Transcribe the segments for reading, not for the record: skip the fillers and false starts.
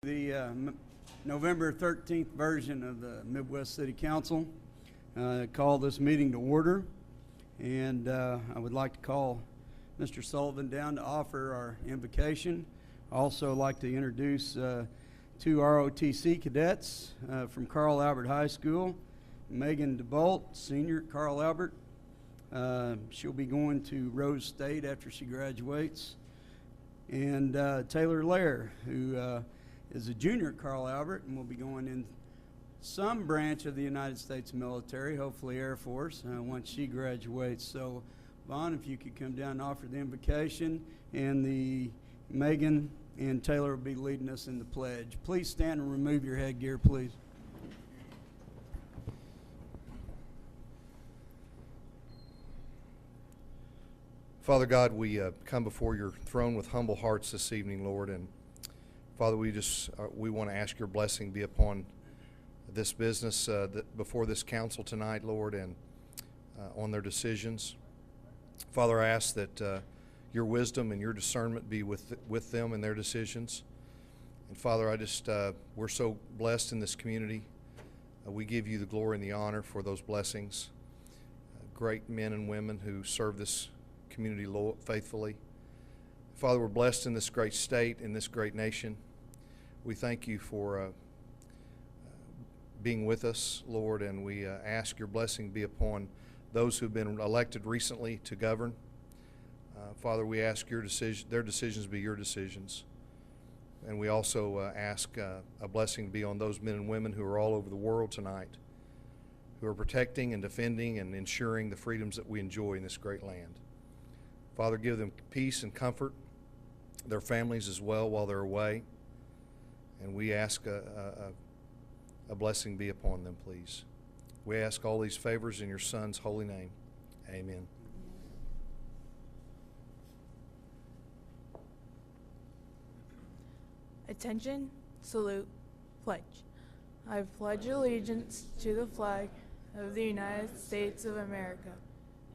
The November 13th version of the Midwest City Council. Call this meeting to order, and I would like to call Mr. Sullivan down to offer our invocation. I also like to introduce two ROTC cadets from Carl Albert High School. Megan DeBolt, senior at Carl Albert. She'll be going to Rose State after she graduates. And Taylor Lair, who is a junior at Carl Albert and will be going in some branch of the United States military, hopefully Air Force, once she graduates. So, Vaughn, if you could come down and offer the invocation, and the Megan and Taylor will be leading us in the pledge. Please stand and remove your headgear, please. Father God, we come before your throne with humble hearts this evening, Lord, and Father, we want to ask your blessing be upon this business before this council tonight, Lord, and on their decisions. Father, I ask that your wisdom and your discernment be with them in their decisions. And Father, we're so blessed in this community. We give you the glory and the honor for those blessings. Great men and women who serve this community faithfully. Father, we're blessed in this great state, in this great nation. We thank you for being with us, Lord, and we ask your blessing be upon those who've been elected recently to govern. Father, we ask their decisions be your decisions. And we also ask a blessing to be on those men and women who are all over the world tonight, who are protecting and defending and ensuring the freedoms that we enjoy in this great land. Father, give them peace and comfort, their families as well while they're away. And we ask a blessing be upon them, please. We ask all these favors in your Son's holy name. Amen. Attention, salute, pledge. I pledge allegiance to the flag of the United States of America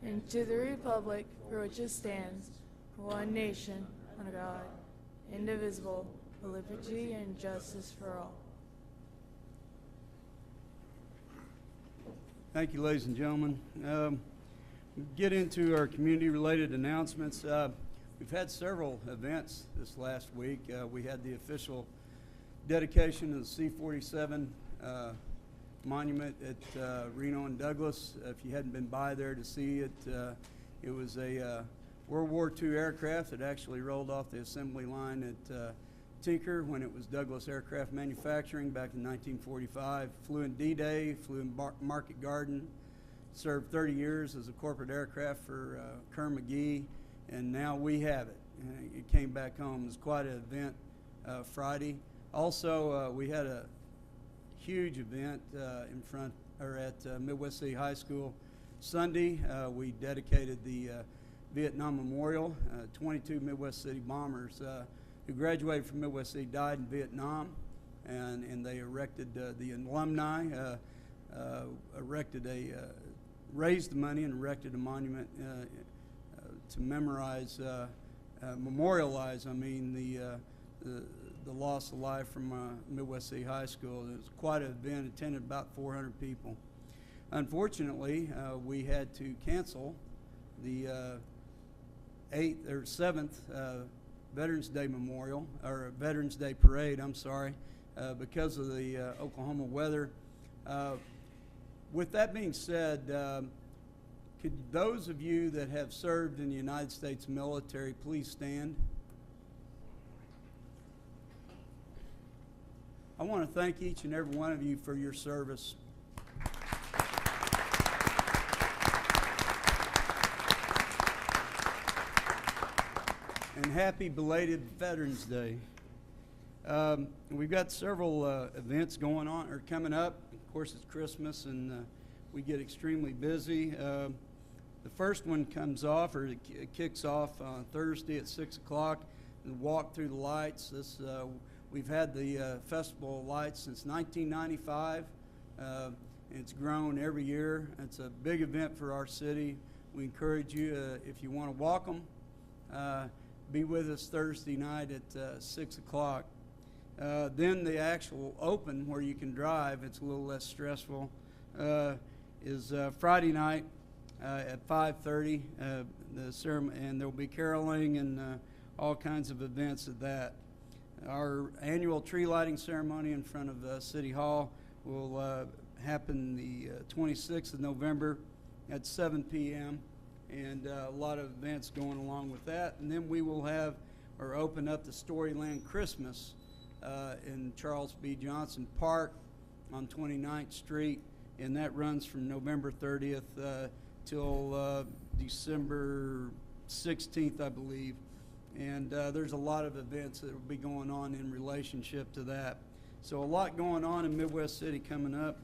and to the republic for which it stands, one nation, under God, indivisible, with liberty and justice for all. Thank you, ladies and gentlemen. Get into our community-related announcements. We've had several events this last week. We had the official dedication of the C-47 monument at Reno and Douglas. If you hadn't been by there to see it, it was a World War II aircraft that actually rolled off the assembly line at Tinker when it was Douglas Aircraft Manufacturing back in 1945. Flew in D-Day, flew in Market Garden, served 30 years as a corporate aircraft for Kerr McGee, and now we have it. It came back home. It was quite an event Friday. Also, we had a huge event at Midwest City High School Sunday. We dedicated the Vietnam Memorial. 22 Midwest City bombers who graduated from Midwest City died in Vietnam, and they erected the alumni raised the money and erected a monument to memorialize the loss of life from Midwest City High School. It was quite an event, attended about 400 people. Unfortunately, we had to cancel the 7th Veterans Day Memorial, or Veterans Day Parade, because of the Oklahoma weather. With that being said, could those of you that have served in the United States military please stand? I want to thank each and every one of you for your service. And happy belated Veterans Day. We've got several events going on or coming up. Of course, it's Christmas, and we get extremely busy. The first one it kicks off on Thursday at 6 o'clock. The Walk Through the Lights. We've had the Festival of Lights since 1995. It's grown every year. It's a big event for our city. We encourage you, if you want to walk them, be with us Thursday night at 6 o'clock. Then the actual open, where you can drive, it's a little less stressful, is Friday night at 5:30. The ceremony, and there will be caroling and all kinds of events at that. Our annual tree lighting ceremony in front of City Hall will happen the 26th of November at 7 p.m. and a lot of events going along with that. And then we will have or open up the Storyland Christmas in Charles B. Johnson Park on 29th Street, and that runs from November 30th till December 16th, I believe. And there's a lot of events that will be going on in relationship to that. So a lot going on in Midwest City coming up.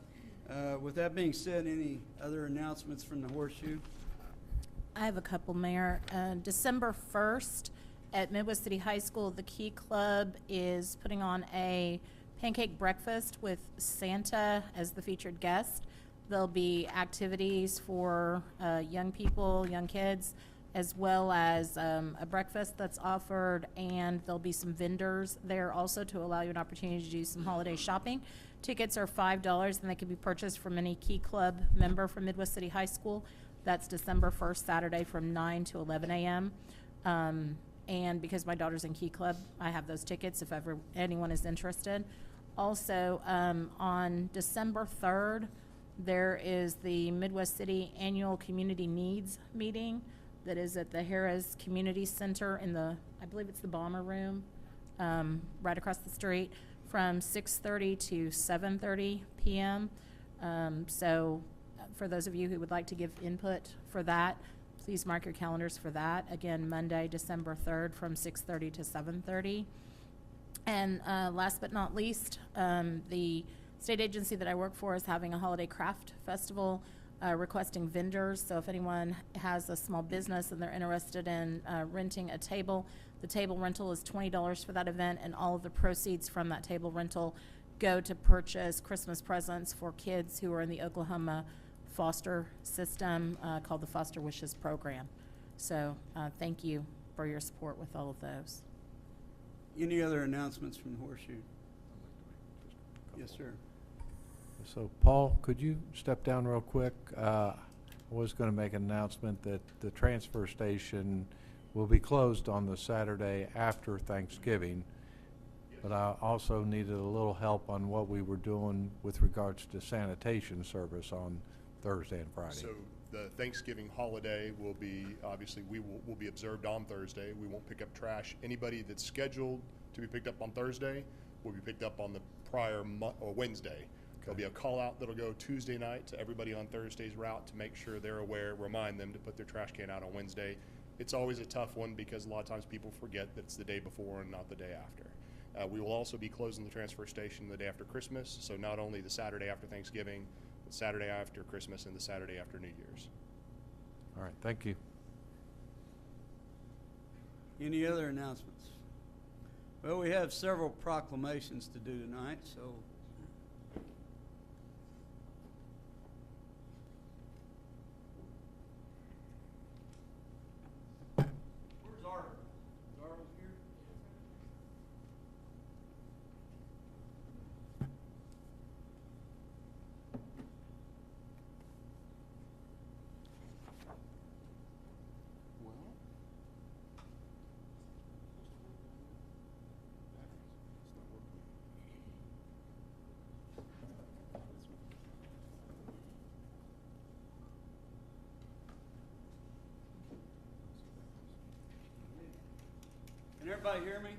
With that being said, any other announcements from the Horseshoe? I have a couple, Mayor. December 1st at Midwest City High School, the Key Club is putting on a pancake breakfast with Santa as the featured guest. There'll be activities for young people, young kids, as well as a breakfast that's offered, and there'll be some vendors there also to allow you an opportunity to do some holiday shopping. Tickets are $5, and they can be purchased from any Key Club member from Midwest City High School. That's December 1st, Saturday, from 9 to 11 a.m. And because my daughter's in Key Club, I have those tickets if ever anyone is interested. Also, on December 3rd, there is the Midwest City Annual Community Needs Meeting that is at the Harrah's Community Center in the, I believe it's the Bomber Room, right across the street, from 6:30 to 7:30 p.m. So for those of you who would like to give input for that, please mark your calendars for that. Again, Monday, December 3rd from 6:30 to 7:30. And last but not least, the state agency that I work for is having a holiday craft festival requesting vendors. So if anyone has a small business and they're interested in renting a table, the table rental is $20 for that event, and all of the proceeds from that table rental go to purchase Christmas presents for kids who are in the Oklahoma foster system called the Foster Wishes Program. So thank you for your support with all of those. Any other announcements from the Horseshoe? Yes, sir. So, Paul, could you step down real quick? I was going to make an announcement that the transfer station will be closed on the Saturday after Thanksgiving, but I also needed a little help on what we were doing with regards to sanitation service on Thursday and Friday. So the Thanksgiving holiday will be, obviously, will be observed on Thursday. We won't pick up trash. Anybody that's scheduled to be picked up on Thursday will be picked up on the prior or Wednesday. There'll be a call out that'll go Tuesday night to everybody on Thursday's route to make sure they're aware, remind them to put their trash can out on Wednesday. It's always a tough one because a lot of times people forget that it's the day before and not the day after. We will also be closing the transfer station the day after Christmas, so not only the Saturday after Thanksgiving, but Saturday after Christmas and the Saturday after New Year's. All right, thank you. Any other announcements? Well, we have several proclamations to do tonight, so where's Arnold? Is Arnold here? Well, can everybody hear me?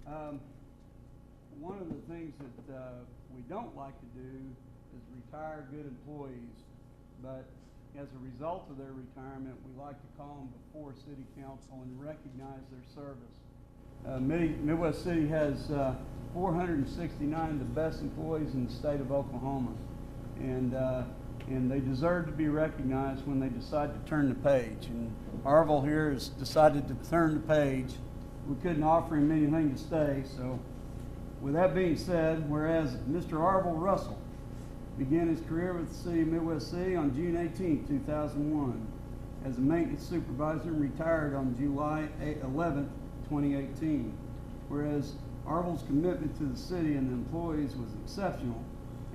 All right. One of the things that we don't like to do is retire good employees, but as a result of their retirement, we like to call them before City Council and recognize their service. Midwest City has 469 of the best employees in the state of Oklahoma, and they deserve to be recognized when they decide to turn the page. And Arville here has decided to turn the page. We couldn't offer him anything to stay, so with that being said, whereas Mr. Arville Russell began his career with the city of Midwest City on June 18, 2001. as a maintenance supervisor and retired on July 11th, 2018. Whereas Arville's commitment to the city and the employees was exceptional,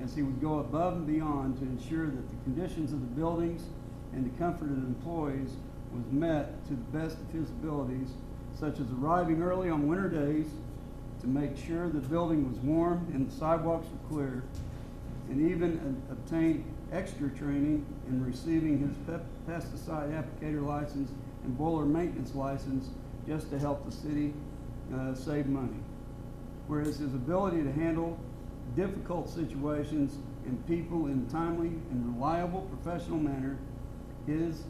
as he would go above and beyond to ensure that the conditions of the buildings and the comfort of the employees was met to the best of his abilities, such as arriving early on winter days to make sure the building was warm and the sidewalks were clear, and even obtained extra training in receiving his pesticide applicator license and boiler maintenance license just to help the city save money. Whereas his ability to handle difficult situations and people in a timely and reliable professional manner his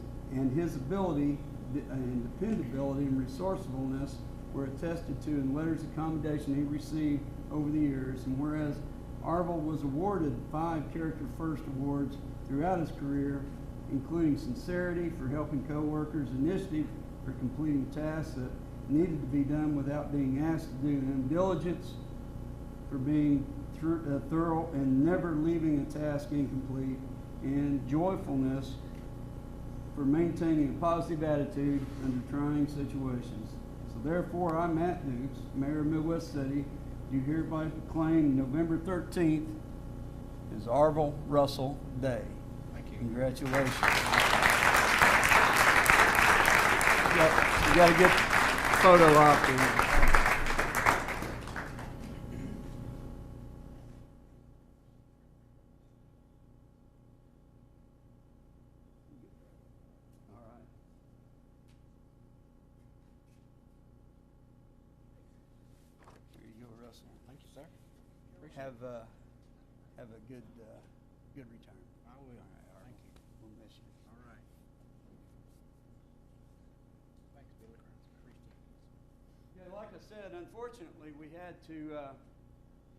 ability and dependability and resourcefulness were attested to in letters of commendation he received over the years. And whereas Arville was awarded 5 Character First awards throughout his career, including sincerity for helping coworkers, initiative for completing tasks that needed to be done without being asked to do them, diligence for being thorough and never leaving a task incomplete, and joyfulness for maintaining a positive attitude under trying situations. So therefore, I, Matt Dukes, Mayor of Midwest City, do hereby proclaim November 13th as Arville Russell Day. Thank you. Congratulations. You got to get photo op there. All right. Here you go, Russell. Thank you, sir. Have a good retirement. I will. All right, Thank you. We'll miss you. All right. Thanks, Billy. Appreciate it. Yeah, like I said, unfortunately, we had to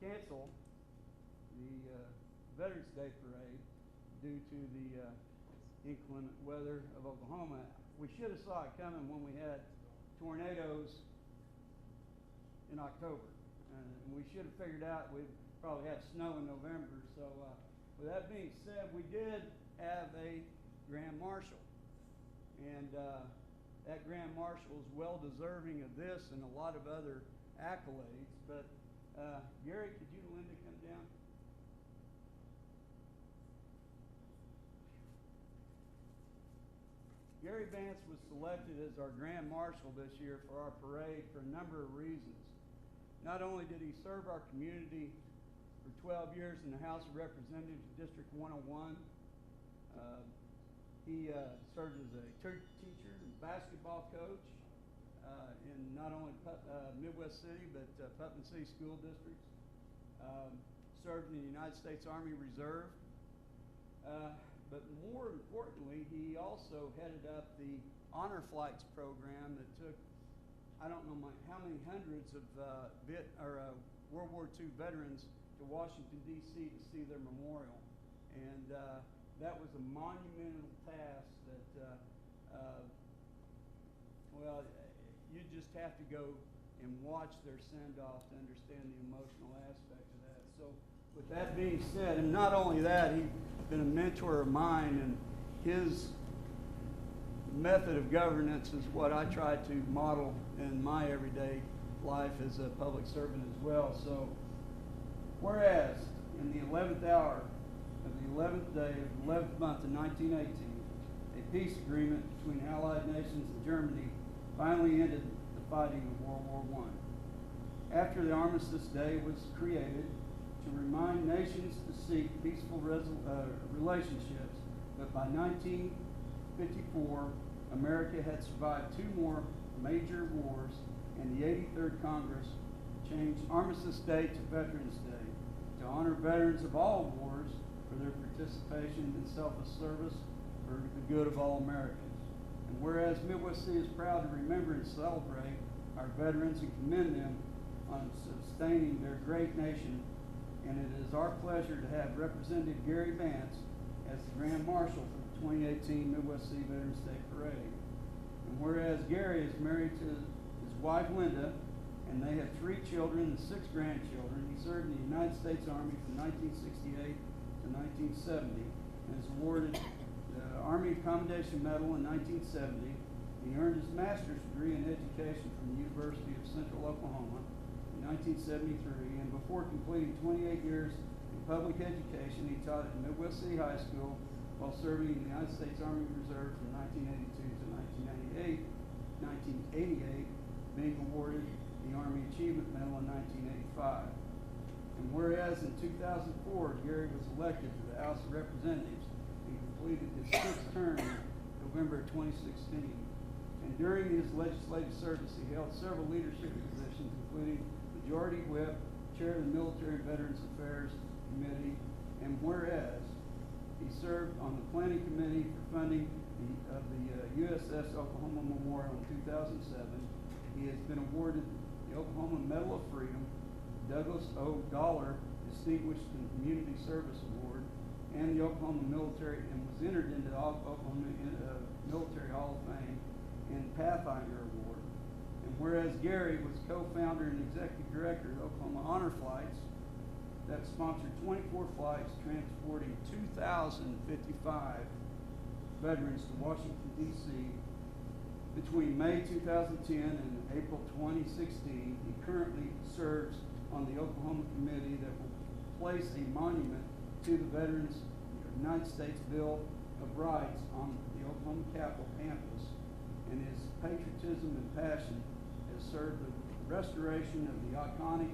cancel the Veterans Day Parade due to the inclement weather of Oklahoma. We should have saw it coming when we had tornadoes in October. And we should have figured out we'd probably have snow in November. So with that being said, we did have a Grand Marshal. And that Grand Marshal is well deserving of this and a lot of other accolades. But Gary, could you and Linda come down? Gary Vance was selected as our Grand Marshal this year for our parade for a number of reasons. Not only did he serve our community for 12 years in the House of Representatives, District 101, he served as a teacher and basketball coach in not only Midwest City, but Putnam City School Districts. Served in the United States Army Reserve. But more importantly, he also headed up the Honor Flights program that took, I don't know how many hundreds of World War II veterans to Washington, D.C. to see their memorial. And that was a monumental task that, well, you just have to go and watch their send-off to understand the emotional aspect of that. So with that being said, and not only that, he's been a mentor of mine, and his method of governance is what I try to model in my everyday life as a public servant as well. So, whereas in the 11th hour of the 11th day of the 11th month of 1918, a peace agreement between Allied nations and Germany finally ended the fighting of World War I. After the Armistice Day was created to remind nations to seek peaceful relationships, but by 1954, America had survived 2 more major wars, and the 83rd Congress changed Armistice Day to Veterans Day to honor veterans of all wars for their participation in selfless service for the good of all Americans. And whereas Midwest City is proud to remember and celebrate our veterans and commend them on sustaining their great nation, and it is our pleasure to have Representative Gary Vance as the Grand Marshal for the 2018 Midwest City Veterans Day Parade. And whereas Gary is married to his wife Linda, and they have 3 children and 6 grandchildren, he served in the United States Army from 1968 to 1970, and is awarded the Army Commendation Medal in 1970. He earned his master's degree in education from the University of Central Oklahoma in 1973, and before completing 28 years in public education, he taught at Midwest City High School while serving in the United States Army Reserve from 1982 to 1988, being awarded the Army Achievement Medal in 1985. And whereas in 2004, Gary was elected to the House of Representatives and completed his sixth term in November of 2016. And during his legislative service, he held several leadership positions, including Majority Whip, Chair of the Military and Veterans Affairs Committee, and whereas he served on the Planning Committee for funding of the USS Oklahoma Memorial in 2007. He has been awarded the Oklahoma Medal of Freedom, Douglas O. Dollar Distinguished Community Service Award, and the Oklahoma Military, and was entered into the Oklahoma Military Hall of Fame and Pathfinder Award. And whereas Gary was co-founder and executive director of Oklahoma Honor Flights, that sponsored 24 flights transporting 2,055 veterans to Washington, D.C. Between May 2010 and April 2016, he currently serves on the Oklahoma Committee that will place a monument to the Veterans United States Bill of Rights on the Oklahoma Capitol campus, and his patriotism and passion has served the restoration of the iconic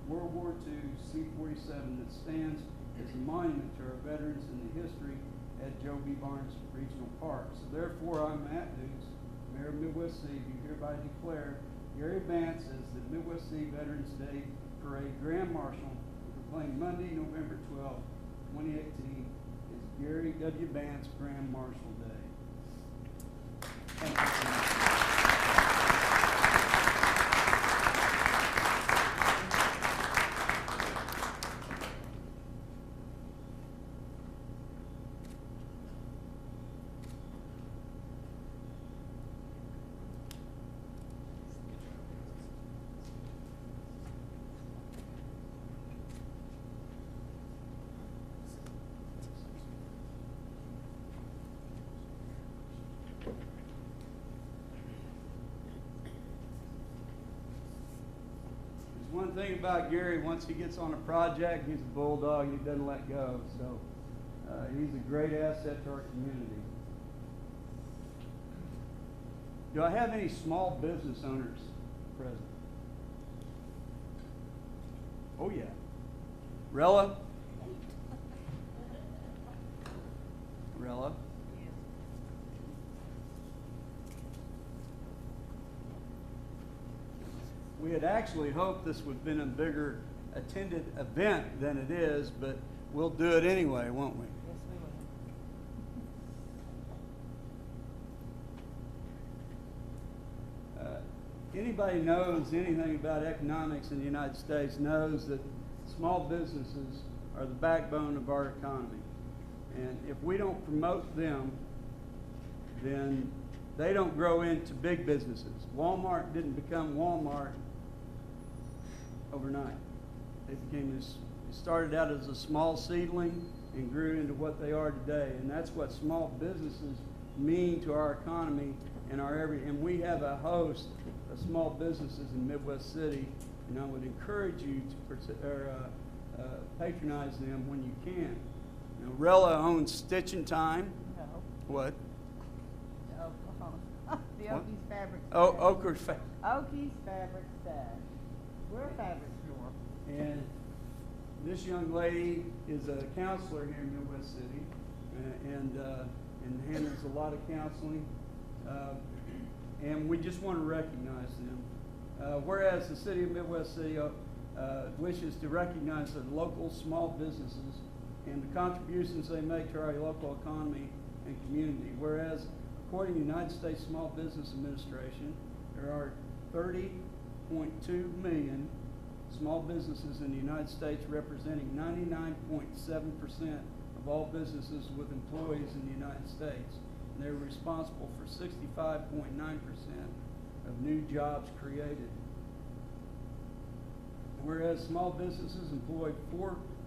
World War II C-47 that stands as a monument to our veterans in the history at Joe B. Barnes Regional Park. So therefore, I, Matt Dukes, Mayor of Midwest City, do hereby declare Gary Vance as the Midwest City Veterans Day Parade Grand Marshal, and proclaim Monday, November 12, 2018, as Gary W. Vance Grand Marshal Day. Thank you so much. One thing about Gary, once he gets on a project, he's a bulldog. He doesn't let go. So he's a great asset to our community. Do I have any small business owners present? Oh, yeah. Rella? Rella? We had actually hoped this would have been a bigger attended event than it is, but we'll do it anyway, won't we? Yes, we will. Anybody knows anything about economics in the United States knows that small businesses are the backbone of our economy. And if we don't promote them, then they don't grow into big businesses. Walmart didn't become Walmart overnight. They became this, it started out as a small seedling and grew into what they are today. And that's what small businesses mean to our economy and and we have a host of small businesses in Midwest City, and I would encourage you to patronize them when you can. Now, Rella owns Stitch and Time. No, What? the What? Okies Fabric Oh, Stash. Oker's Okies Fabric Stash. We're a fabric store. And this young lady is a counselor here in Midwest City, and handles a lot of counseling. And we just want to recognize them. Whereas the city of Midwest City wishes to recognize the local small businesses and the contributions they make to our local economy and community. Whereas, according to the United States Small Business Administration, there are 30.2 million small businesses in the United States, representing 99.7% of all businesses with employees in the United States. And they're responsible for 65.9% of new jobs created. Whereas small businesses employ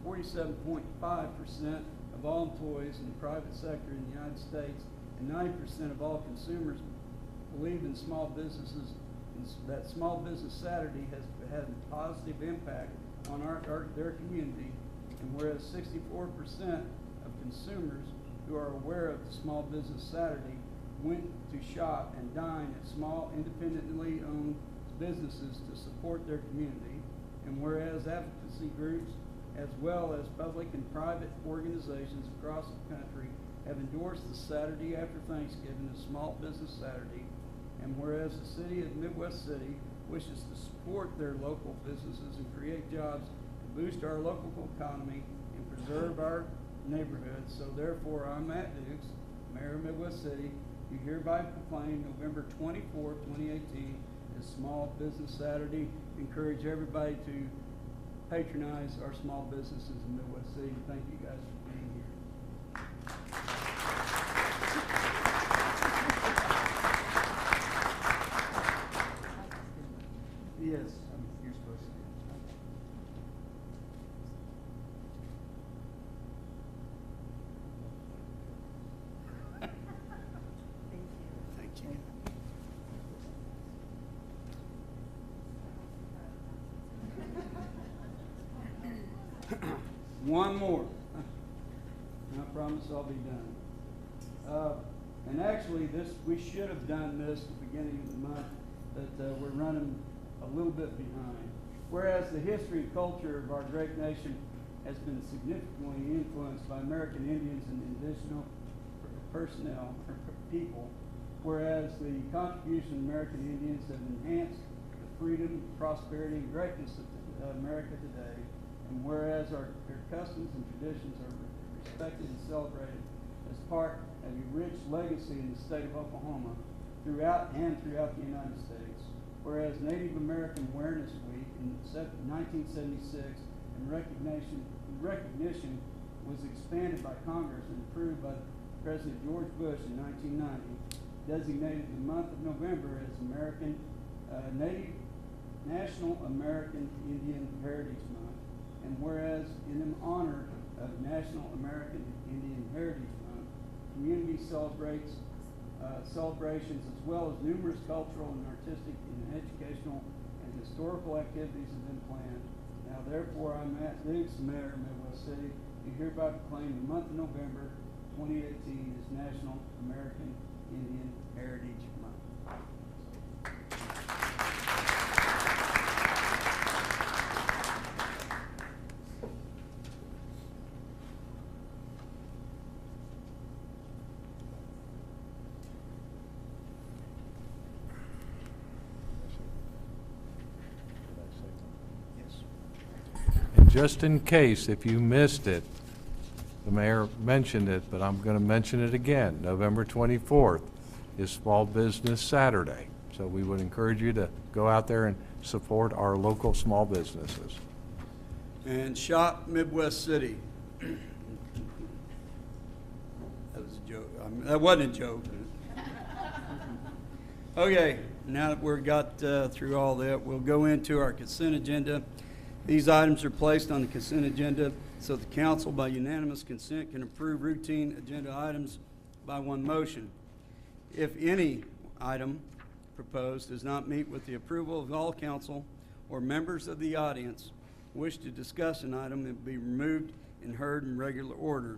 47.5% of all employees in the private sector in the United States, and 90% of all consumers believe in small businesses, and that Small Business Saturday has had a positive impact on their community. And whereas 64% of consumers who are aware of the Small Business Saturday went to shop and dine at small independently owned businesses to support their community, and whereas advocacy groups as well as public and private organizations across the country have endorsed the Saturday after Thanksgiving as Small Business Saturday, and whereas the city of Midwest City wishes to support their local businesses and create jobs to boost our local economy and preserve our neighborhoods, so therefore I, Matt Dukes, Mayor of Midwest City, do hereby proclaim November 24, 2018 as Small Business Saturday. Encourage everybody to patronize our small businesses in Midwest City. Thank you guys for being here. Yes, you're supposed to. Thank you. One more. I promise I'll be done. And actually, we should have done this at the beginning of the month, but we're running a little bit behind. Whereas the history and culture of our great nation has been significantly influenced by American Indians and additional personnel or people, whereas the contribution of American Indians have enhanced the freedom, prosperity, and greatness of America today, and whereas their customs and traditions are respected and celebrated as part of a rich legacy in the state of Oklahoma throughout the United States, whereas Native American Awareness Week in 1976 and recognition was expanded by Congress and approved by President George Bush in 1990, designated the month of November as National American Indian Heritage Month. And whereas in honor of National American Indian Heritage Month, community celebrations as well as numerous cultural and artistic and educational and historical activities have been planned. Now therefore, I, Matt Dukes, Mayor of Midwest City, do hereby proclaim the month of November 2018 as National American Indian Heritage Month. And just in case, if you missed it, the mayor mentioned it, but I'm going to mention it again. November 24th is Small Business Saturday. So we would encourage you to go out there and support our local small businesses. And shop Midwest City. That was a joke. That wasn't a joke. Okay, now that we've got through all that, we'll go into our consent agenda. These items are placed on the consent agenda so the council, by unanimous consent, can approve routine agenda items by one motion. If any item proposed does not meet with the approval of all council or members of the audience wish to discuss an item, it will be removed and heard in regular order.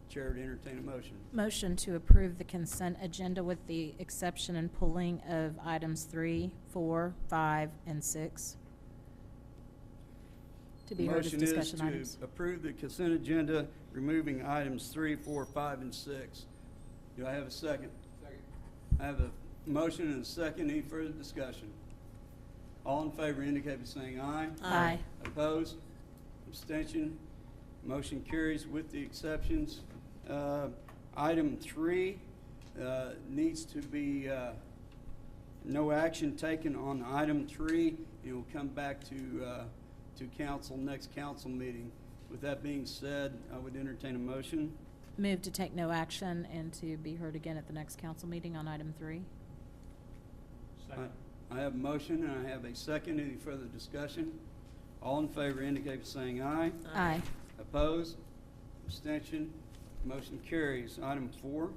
Chair to entertain a motion. Motion to approve the consent agenda with the exception and pulling of items 3, 4, 5, and 6. To be heard as discussion Motion is items. to approve the consent agenda, removing items 3, 4, 5, and 6. Do I have a second? Second. I have a motion and a second. Any further discussion? All in favor indicate by saying aye. Aye. Opposed? Abstention? Motion carries with the exceptions. Item 3 needs to be no action taken on item 3. It will come back to council next council meeting. With that being said, I would entertain a motion. Move to take no action and to be heard again at the next council meeting on item 3. I have a motion and I have a second. Any further discussion? All in favor indicate by saying aye. Aye. Opposed? Abstention? Motion carries. Item 4.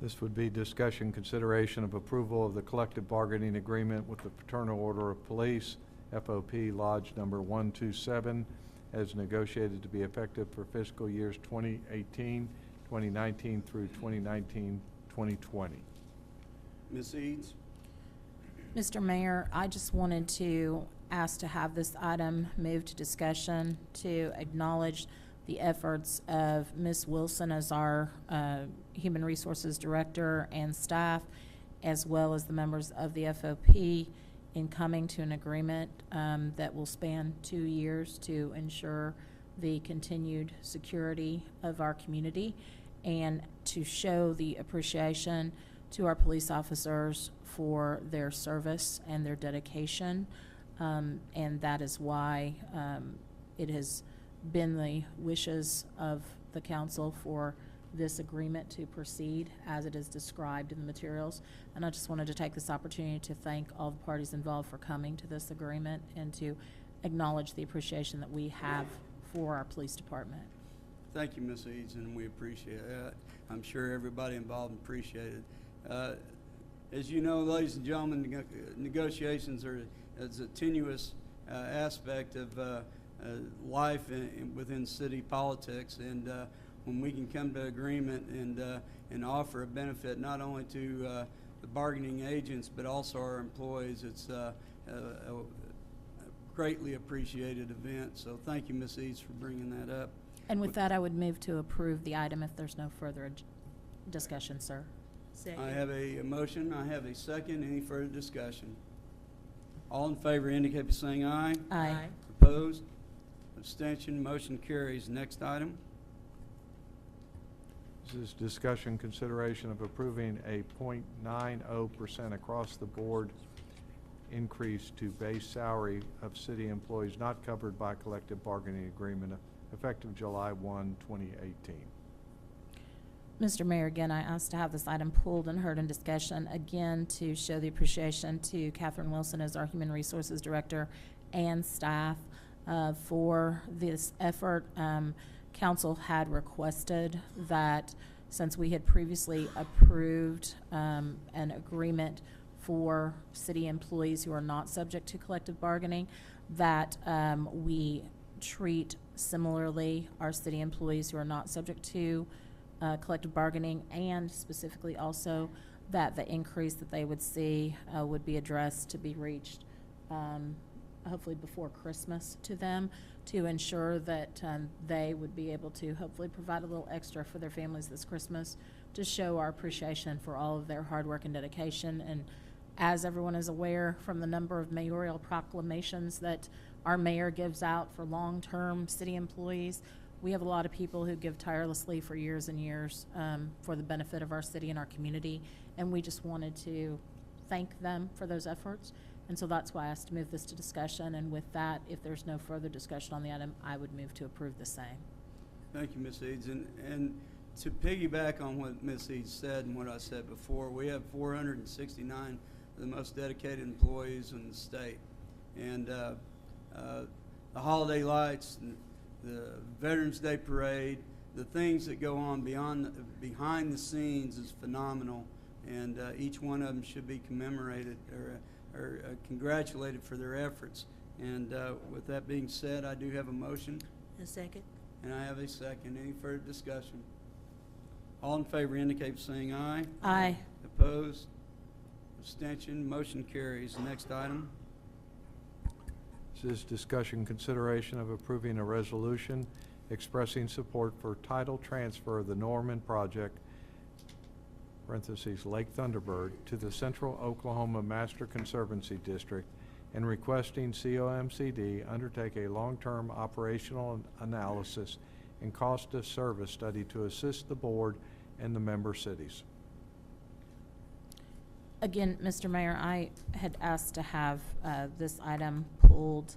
This would be discussion, consideration of approval of the collective bargaining agreement with the Fraternal Order of Police, FOP Lodge Number 127, as negotiated to be effective for fiscal years 2018, 2019 through 2019, 2020. Ms. Eads? Mr. Mayor, I just wanted to ask to have this item moved to discussion to acknowledge the efforts of Ms. Wilson as our Human Resources Director and staff, as well as the members of the FOP in coming to an agreement that will span 2 years to ensure the continued security of our community and to show the appreciation to our police officers for their service and their dedication. And that is why it has been the wishes of the council for this agreement to proceed as it is described in the materials. And I just wanted to take this opportunity to thank all the parties involved for coming to this agreement and to acknowledge the appreciation that we have for our police department. Thank you, Ms. Eads, and we appreciate that. I'm sure everybody involved appreciated it. As you know, ladies and gentlemen, negotiations are as a tenuous aspect of life within city politics, and when we can come to agreement and offer a benefit not only to the bargaining agents but also our employees, it's a greatly appreciated event. So thank you, Ms. Eads, for bringing that up. And with that, I would move to approve the item if there's no further discussion, sir. I have a motion. I have a second. Any further discussion? All in favor indicate by saying aye. Aye. Opposed? Abstention? Motion carries. Next item. This is discussion, consideration of approving a 0.90% across the board increase to base salary of city employees not covered by collective bargaining agreement effective July 1, 2018. Mr. Mayor, again, I asked to have this item pulled and heard in discussion, again, to show the appreciation to Catherine Wilson as our Human Resources Director and staff for this effort. Council had requested that since we had previously approved an agreement for city employees who are not subject to collective bargaining, that we treat similarly our city employees who are not subject to collective bargaining, and specifically also that the increase that they would see would be addressed to be reached hopefully before Christmas to them, to ensure that they would be able to hopefully provide a little extra for their families this Christmas to show our appreciation for all of their hard work and dedication. And as everyone is aware from the number of mayoral proclamations that our mayor gives out for long-term city employees, we have a lot of people who give tirelessly for years and years for the benefit of our city and our community, and we just wanted to thank them for those efforts. And so that's why I asked to move this to discussion, and with that, if there's no further discussion on the item, I would move to approve the same. Thank you, Ms. Eads. And to piggyback on what Ms. Eads said and what I said before, we have 469 of the most dedicated employees in the state. And the holiday lights, the Veterans Day Parade, the things that go on behind the scenes is phenomenal, and each one of them should be commemorated or congratulated for their efforts. And with that being said, I do have a motion. A second. And I have a second. Any further discussion? All in favor indicate by saying aye. Aye. Opposed? Abstention? Motion carries. Next item. This is discussion, consideration of approving a resolution expressing support for title transfer of the Norman Project, parentheses, Lake Thunderbird, to the Central Oklahoma Master Conservancy District, and requesting COMCD undertake a long-term operational analysis and cost of service study to assist the board and the member cities. Again, Mr. Mayor, I had asked to have this item pulled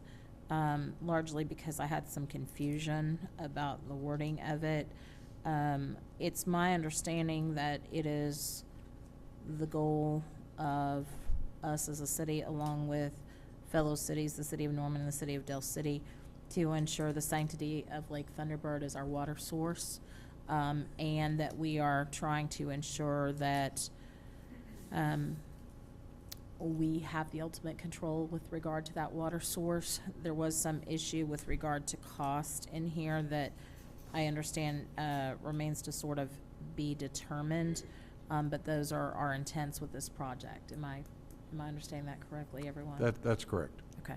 largely because I had some confusion about the wording of it. It's my understanding that it is the goal of us as a city, along with fellow cities, the city of Norman and the city of Del City, to ensure the sanctity of Lake Thunderbird as our water source, and that we are trying to ensure that we have the ultimate control with regard to that water source. There was some issue with regard to cost in here that I understand remains to sort of be determined, but those are our intents with this project. Am I understanding that correctly, everyone? That's correct. Okay.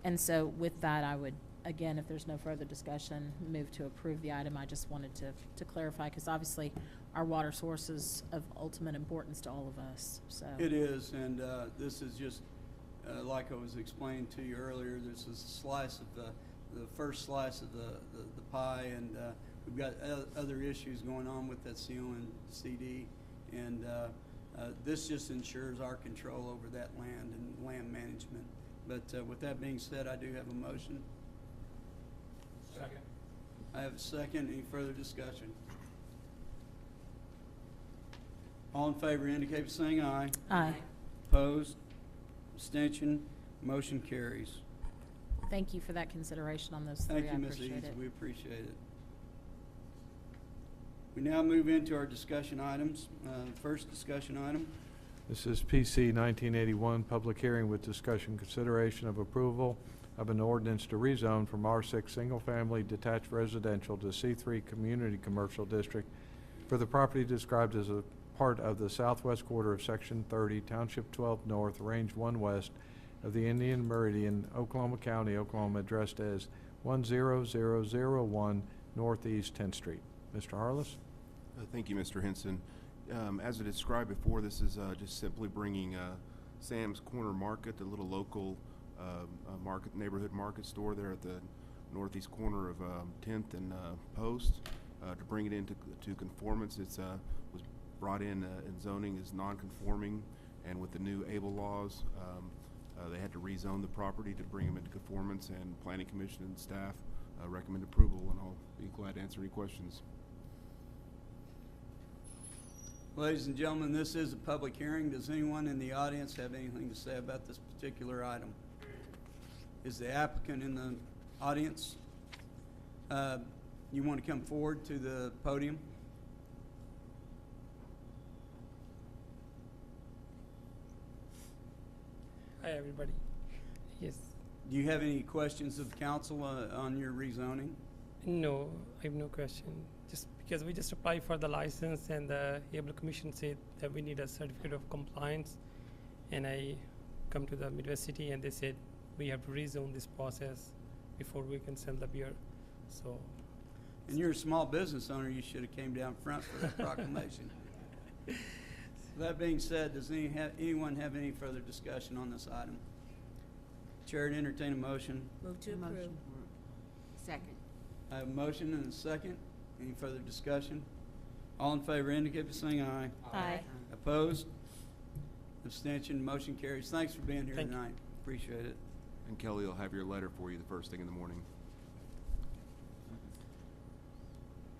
And so with that, I would, again, if there's no further discussion, move to approve the item. I just wanted to clarify, because obviously our water source is of ultimate importance to all of us, so. It is, and this is just, like I was explaining to you earlier, this is a slice of the first slice of the pie, and we've got other issues going on with that CONCD, and this just ensures our control over that land and land management. But with that being said, I do have a motion. Second. I have a second. Any further discussion? All in favor indicate by saying aye. Aye. Opposed? Abstention? Motion carries. Thank you for that consideration on those three. Thank I you, Ms. appreciate Eads. it. We appreciate it. We now move into our discussion items. First discussion item. This is PC 1981, public hearing with discussion consideration of approval of an ordinance to rezone from R6 single-family detached residential to C3 community commercial district for the property described as a part of the southwest quarter of Section 30, Township 12 North, Range 1 West of the Indian Meridian, Oklahoma County, Oklahoma, addressed as 10001 Northeast 10th Street. Mr. Harless? Thank you, Mr. Henson. As I described before, this is just simply bringing Sam's Corner Market, the little local neighborhood market store there at the northeast corner of 10th and Post, to bring it into conformance. It's was brought in zoning as non-conforming, and with the new ABLE laws, they had to rezone the property to bring them into conformance, and Planning Commission and staff recommend approval, and I'll be glad to answer any questions. Ladies and gentlemen, this is a public hearing. Does anyone in the audience have anything to say about this particular item? Is the applicant in the audience? You want to come forward to the podium? Hi, everybody. Yes. Do you have any questions of council on your rezoning? No, I have no question. Just because we just applied for the license, and the ABLE Commission said that we need a certificate of compliance, and I come to the Midwest City, and they said we have to rezone this process before we can sell the beer. So. And you're a small business owner, you should have came down front for that proclamation. That being said, does anyone have any further discussion on this item? Chair to entertain a motion. Move to approve. Second. I have a motion and a second. Any further discussion? All in favor indicate by saying aye. Aye. Opposed? Abstention? Motion carries. Thanks for being here Thank you. tonight. Appreciate it. And Kelly will have your letter for you the first thing in the morning.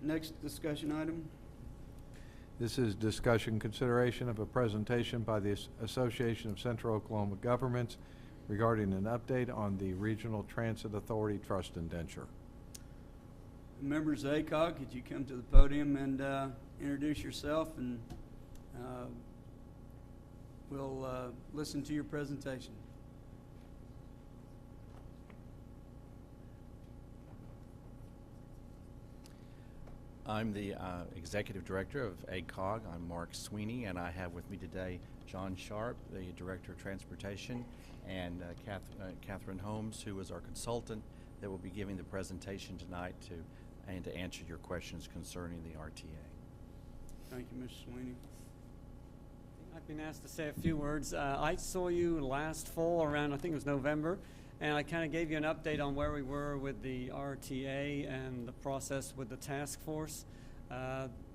Next discussion item. This is discussion consideration of a presentation by the Association of Central Oklahoma Governments regarding an update on the Regional Transit Authority Trust indenture. Members of ACOG, could you come to the podium and introduce yourself, and we'll listen to your presentation. I'm the Executive Director of ACOG. I'm Mark Sweeney, and I have with me today John Sharp, the Director of Transportation, and Catherine Holmes, who is our consultant that will be giving the presentation tonight to answer your questions concerning the RTA. Thank you, Mr. Sweeney. I've been asked to say a few words. I saw you last fall around, I think it was November, and I kind of gave you an update on where we were with the RTA and the process with the task force.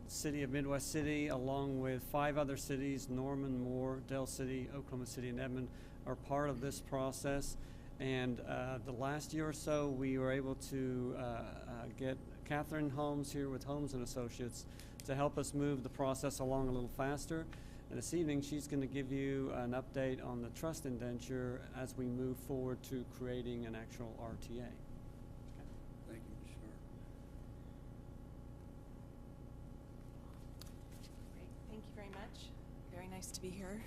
City of Midwest City, along with 5 other cities, Norman, Moore, Del City, Oklahoma City, and Edmond, are part of this process. And the last year or so, we were able to get Catherine Holmes here with Holmes and Associates to help us move the process along a little faster. And this evening, she's going to give you an update on the trust indenture as we move forward to creating an actual RTA. Okay. nice to be here.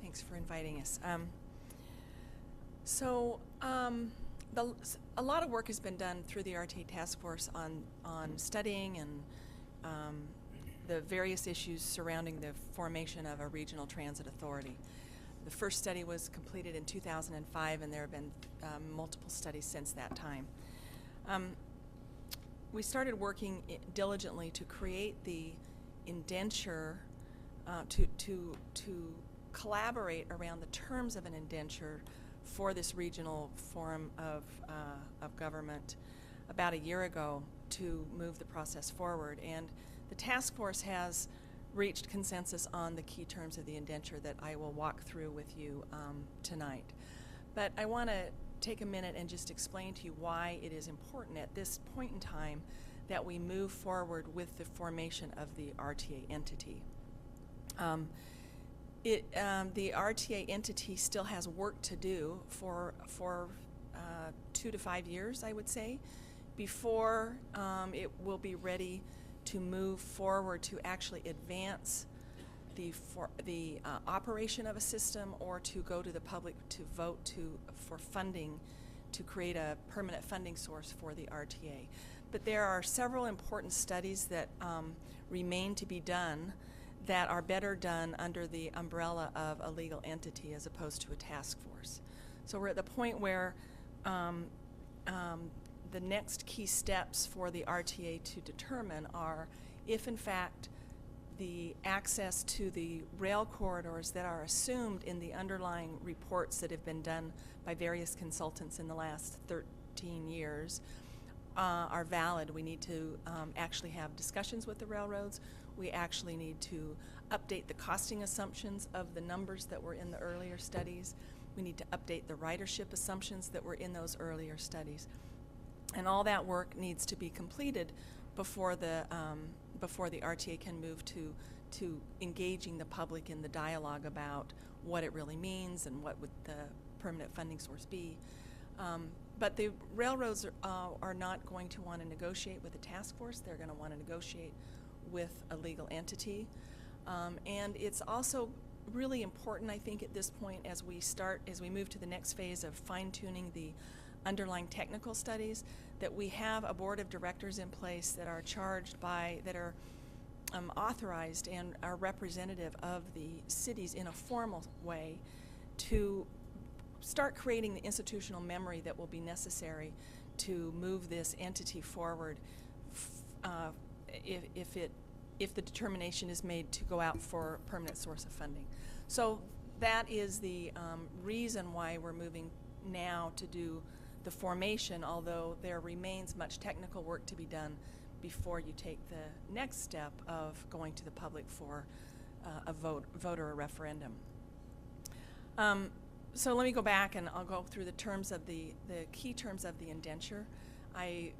Thanks for inviting us. A lot of work has been done through the RTA Task Force on studying and the various issues surrounding the formation of a regional transit authority. The first study was completed in 2005, and there have been multiple studies since that time. We started working diligently to create the indenture, to collaborate around the terms of an indenture for this regional form of government about a year ago to move the process forward. And the task force has reached consensus on the key terms of the indenture that I will walk through with you tonight. But I want to take a minute and just explain to you why it is important at this point in time that we move forward with the formation of the RTA entity. The RTA entity still has work to do for 2 to 5 years, I would say, before it will be ready to move forward to actually advance the operation of a system, or to go to the public to vote for funding to create a permanent funding source for the RTA. But there are several important studies that remain to be done that are better done under the umbrella of a legal entity as opposed to a task force. So we're at the point where the next key steps for the RTA to determine are if, in fact, the access to the rail corridors that are assumed in the underlying reports that have been done by various consultants in the last 13 years are valid. We need to actually have discussions with the railroads. We actually need to update the costing assumptions of the numbers that were in the earlier studies. We need to update the ridership assumptions that were in those earlier studies. And all that work needs to be completed before the RTA can move to engaging the public in the dialogue about what it really means and what would the permanent funding source be. But the railroads are not going to want to negotiate with a task force. They're going to want to negotiate with a legal entity. And it's also really important, I think, at this point as we move to the next phase of fine-tuning the underlying technical studies, that we have a board of directors in place that are authorized and are representative of the cities in a formal way to start creating the institutional memory that will be necessary to move this entity forward if the determination is made to go out for a permanent source of funding. So that is the reason why we're moving now to do the formation, although there remains much technical work to be done before you take the next step of going to the public for a vote or a referendum. So let me go back and I'll go through the key terms of the indenture. I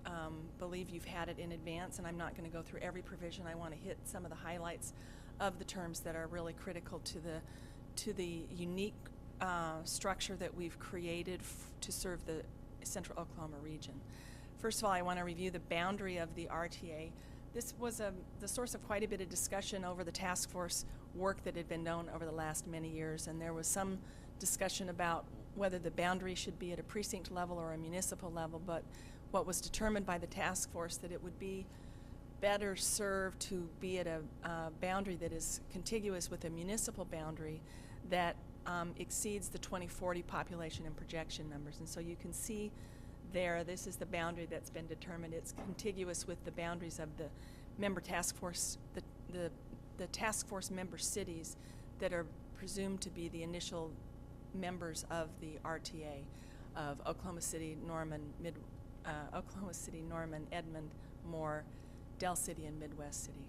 believe you've had it in advance, and I'm not going to go through every provision. I want to hit some of the highlights of the terms that are really critical to the unique structure that we've created to serve the Central Oklahoma region. First of all, I want to review the boundary of the RTA. This was the source of quite a bit of discussion over the task force work that had been done over the last many years, and there was some discussion about whether the boundary should be at a precinct level or a municipal level, but what was determined by the task force that it would be better served to be at a boundary that is contiguous with a municipal boundary that exceeds the 2040 population and projection numbers. And so you can see there, this is the boundary that's been determined. It's contiguous with the boundaries of the member task force, the task force member cities that are presumed to be the initial members of the RTA of Oklahoma City, Norman, Edmond, Moore, Del City, and Midwest City.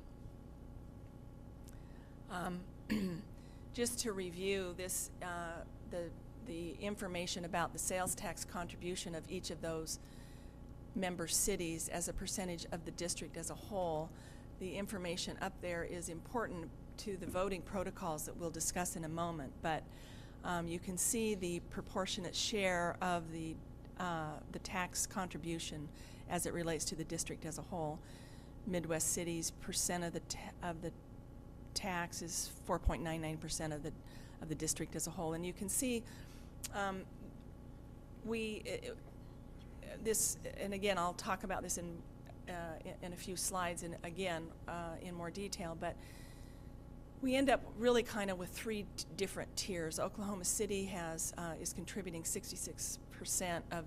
Just to review this, the information about the sales tax contribution of each of those member cities as a percentage of the district as a whole, the information up there is important to the voting protocols that we'll discuss in a moment, but you can see the proportionate share of the tax contribution as it relates to the district as a whole. Midwest City's percent of the tax is 4.99% of the district as a whole. And you can see this, and again, I'll talk about this in a few slides, and again in more detail, but we end up really kind of with three different tiers. Oklahoma City is contributing 66% of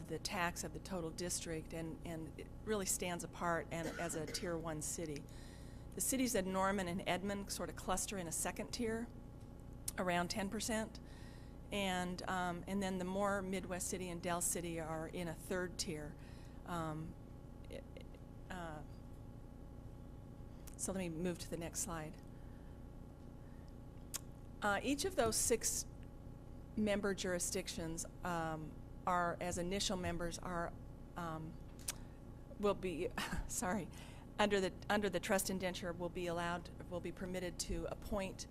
the tax of the total district, and it really stands apart and as a tier 1 city. The cities of Norman and Edmond sort of cluster in a second tier, around 10%, and then the more Midwest City and Del City are in a third tier. So let me move to the next slide. Each of those 6 member jurisdictions are, as initial members, will be sorry, under the trust indenture will be permitted to appoint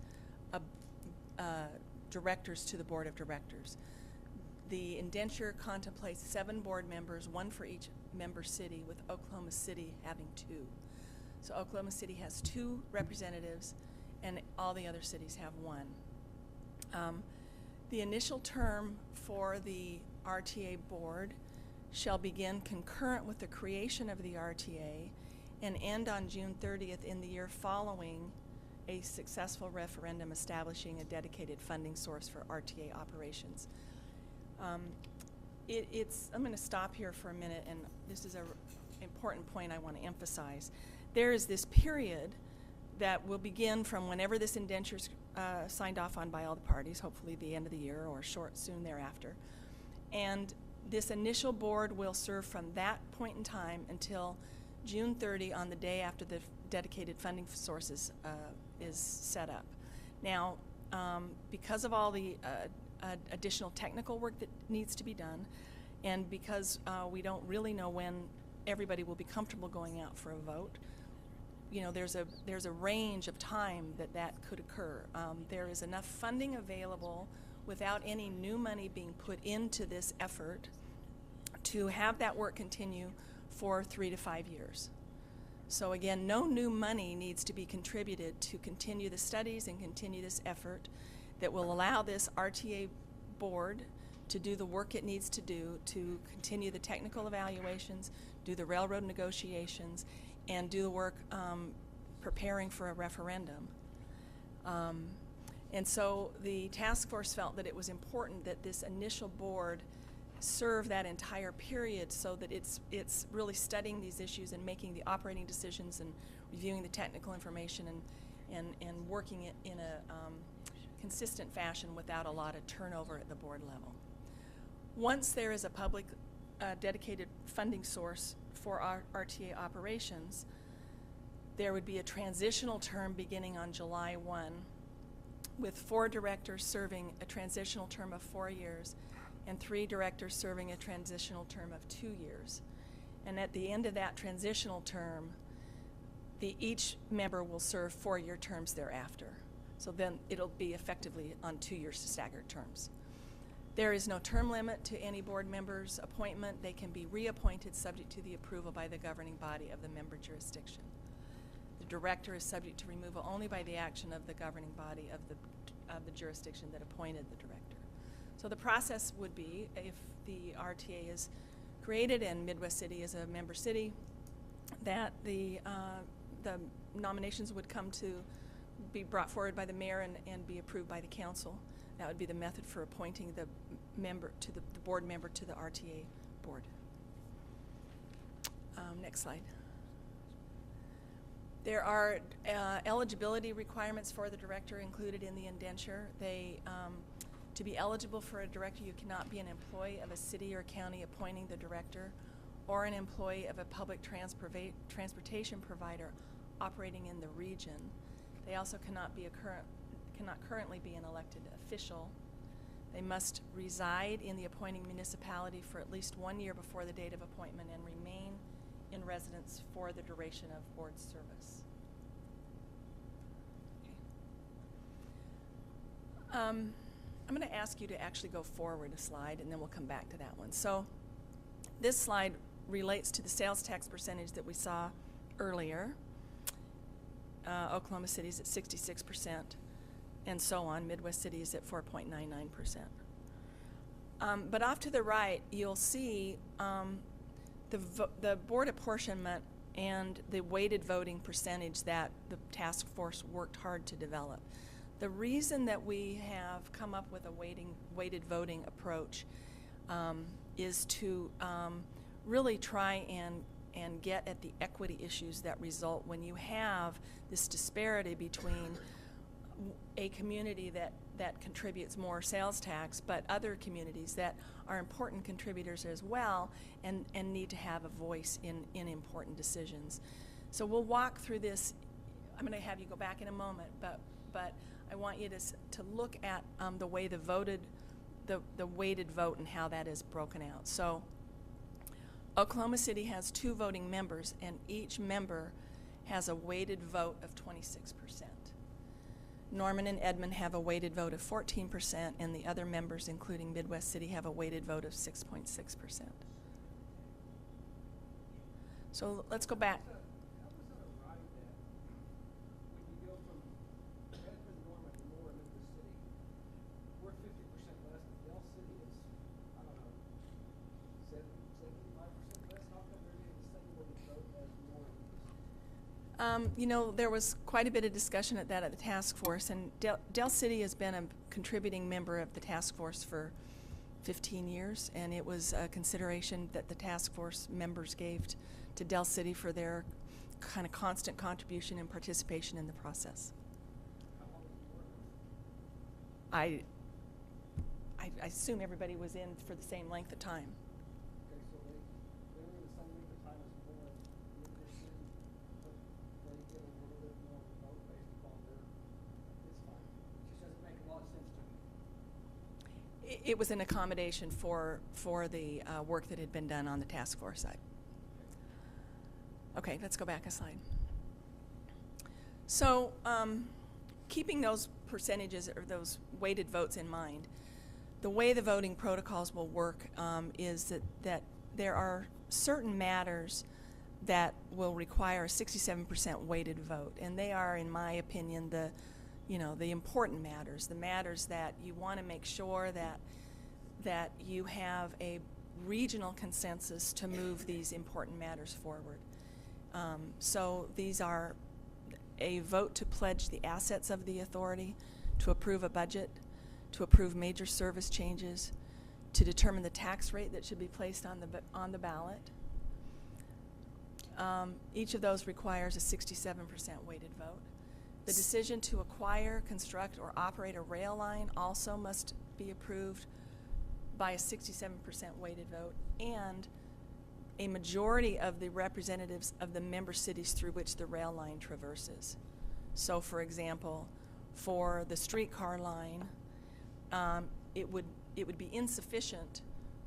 directors to the board of directors. The indenture contemplates 7 board members, 1 for each member city, with Oklahoma City having 2. So Oklahoma City has 2 representatives, and all the other cities have 1. The initial term for the RTA board shall begin concurrent with the creation of the RTA and end on June 30th in the year following a successful referendum establishing a dedicated funding source for RTA operations. I'm going to stop here for a minute, and this is an important point I want to emphasize. There is this period that will begin from whenever this indenture is signed off on by all the parties, hopefully the end of the year or soon thereafter. And this initial board will serve from that point in time until June 30 on the day after the dedicated funding sources is set up. Now, because of all the additional technical work that needs to be done, and because we don't really know when everybody will be comfortable going out for a vote, you know, there's a range of time that could occur. There is enough funding available without any new money being put into this effort to have that work continue for 3 to 5 years. So again, no new money needs to be contributed to continue the studies and continue this effort that will allow this RTA board to do the work it needs to do to continue the technical evaluations, do the railroad negotiations, and do the work preparing for a referendum. And so the task force felt that it was important that this initial board serve that entire period so that it's really studying these issues and making the operating decisions and reviewing the technical information and working it in a consistent fashion without a lot of turnover at the board level. Once there is a public dedicated funding source for our RTA operations, there would be a transitional term beginning on July 1 with 4 directors serving a transitional term of 4 years and 3 directors serving a transitional term of 2 years. And at the end of that transitional term, each member will serve 4-year terms thereafter. So then it'll be effectively on 2-year staggered terms. There is no term limit to any board member's appointment. They can be reappointed subject to the approval by the governing body of the member jurisdiction. The director is subject to removal only by the action of the governing body of the jurisdiction that appointed the director. So the process would be, if the RTA is created and Midwest City is a member city, that the nominations would come to be brought forward by the mayor and be approved by the council. That would be the method for appointing the member to the board member to the RTA board. Next slide. There are eligibility requirements for the director included in the indenture. To be eligible for a director, you cannot be an employee of a city or county appointing the director, or an employee of a public transportation provider operating in the region. They also cannot currently be an elected official. They must reside in the appointing municipality for at least 1 year before the date of appointment and remain in residence for the duration of board service. Okay. I'm going to ask you to actually go forward a slide, and then we'll come back to that one. So this slide relates to the sales tax percentage that we saw earlier. Oklahoma City's at 66%, and so on. Midwest City is at 4.99%. But off to the right, you'll see the board apportionment and the weighted voting percentage that the task force worked hard to develop. The reason that we have come up with a weighted voting approach is to really try and get at the equity issues that result when you have this disparity between a community that contributes more sales tax, but other communities that are important contributors as well and need to have a voice in important decisions. So we'll walk through this. I'm going to have you go back in a moment, but I want you to look at the way the weighted vote and how that is broken out. So Oklahoma City has 2 voting members, and each member has a weighted vote of 26%. Norman and Edmond have a weighted vote of 14%, and the other members, including Midwest City, have a weighted vote of 6.6%. So let's go back. You know, there was quite a bit of discussion at the task force, and Del City has been a contributing member of the task force for 15 years, and it was a consideration that the task force members gave to Del City for their kind of constant contribution and participation in the process. I assume everybody was in for the same length of time. It was an accommodation for the work that had been done on the task force side. Okay, let's go back a slide. So keeping those percentages or those weighted votes in mind, the way the voting protocols will work is that there are certain matters that will require a 67% weighted vote, and they are, in my opinion, the important matters, the matters that you want to make sure that you have a regional consensus to move these important matters forward. So these are a vote to pledge the assets of the authority, to approve a budget, to approve major service changes, to determine the tax rate that should be placed on the ballot. Each of those requires a 67% weighted vote. The decision to acquire, construct, or operate a rail line also must be approved by a 67% weighted vote, and a majority of the representatives of the member cities through which the rail line traverses. So, for example, for the streetcar line, it would be insufficient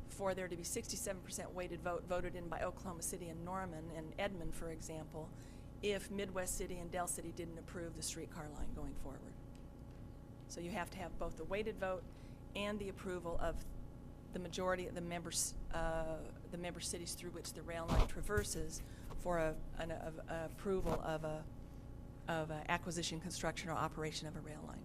for there to be 67% weighted vote voted in by Oklahoma City and Norman and Edmond, for example, if Midwest City and Del City didn't approve the streetcar line going forward. So you have to have both the weighted vote and the approval of the majority of the member cities through which the rail line traverses for an approval of a acquisition, construction, or operation of a rail line.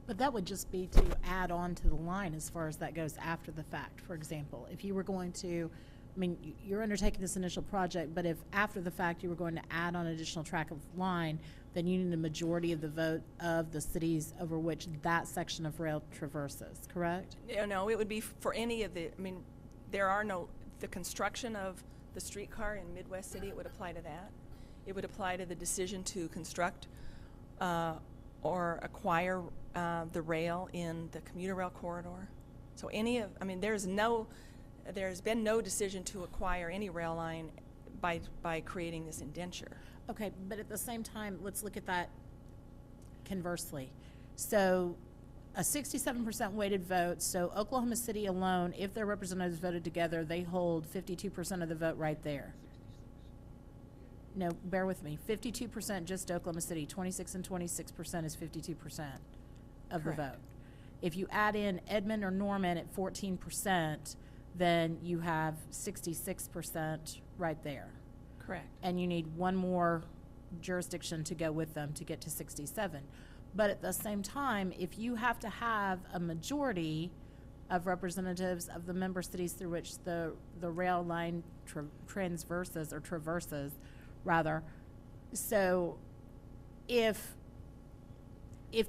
But that would just be to add on to the line as far as that goes after the fact. For example, if you were going to, I mean, you're undertaking this initial project, but if after the fact you were going to add on additional track of line, then you need a majority of the vote of the cities over which that section of rail traverses, correct? No, it would be for any of the, I mean, the construction of the streetcar in Midwest City, it would apply to that. It would apply to the decision to construct or acquire the rail in the commuter rail corridor. So there's been no decision to acquire any rail line by creating this indenture. Okay, but at the same time, let's look at that conversely. So a 67% weighted vote, so Oklahoma City alone, if their representatives voted together, they hold 52% of the vote right there. No, bear with me. 52% just Oklahoma City, 26 and 26% is 52% of Correct. the vote. If you add in Edmond or Norman at 14%, then you have 66% right there. Correct. And you need one more jurisdiction to go with them to get to 67. But at the same time, if you have to have a majority of representatives of the member cities through which the rail line traverses, rather. So if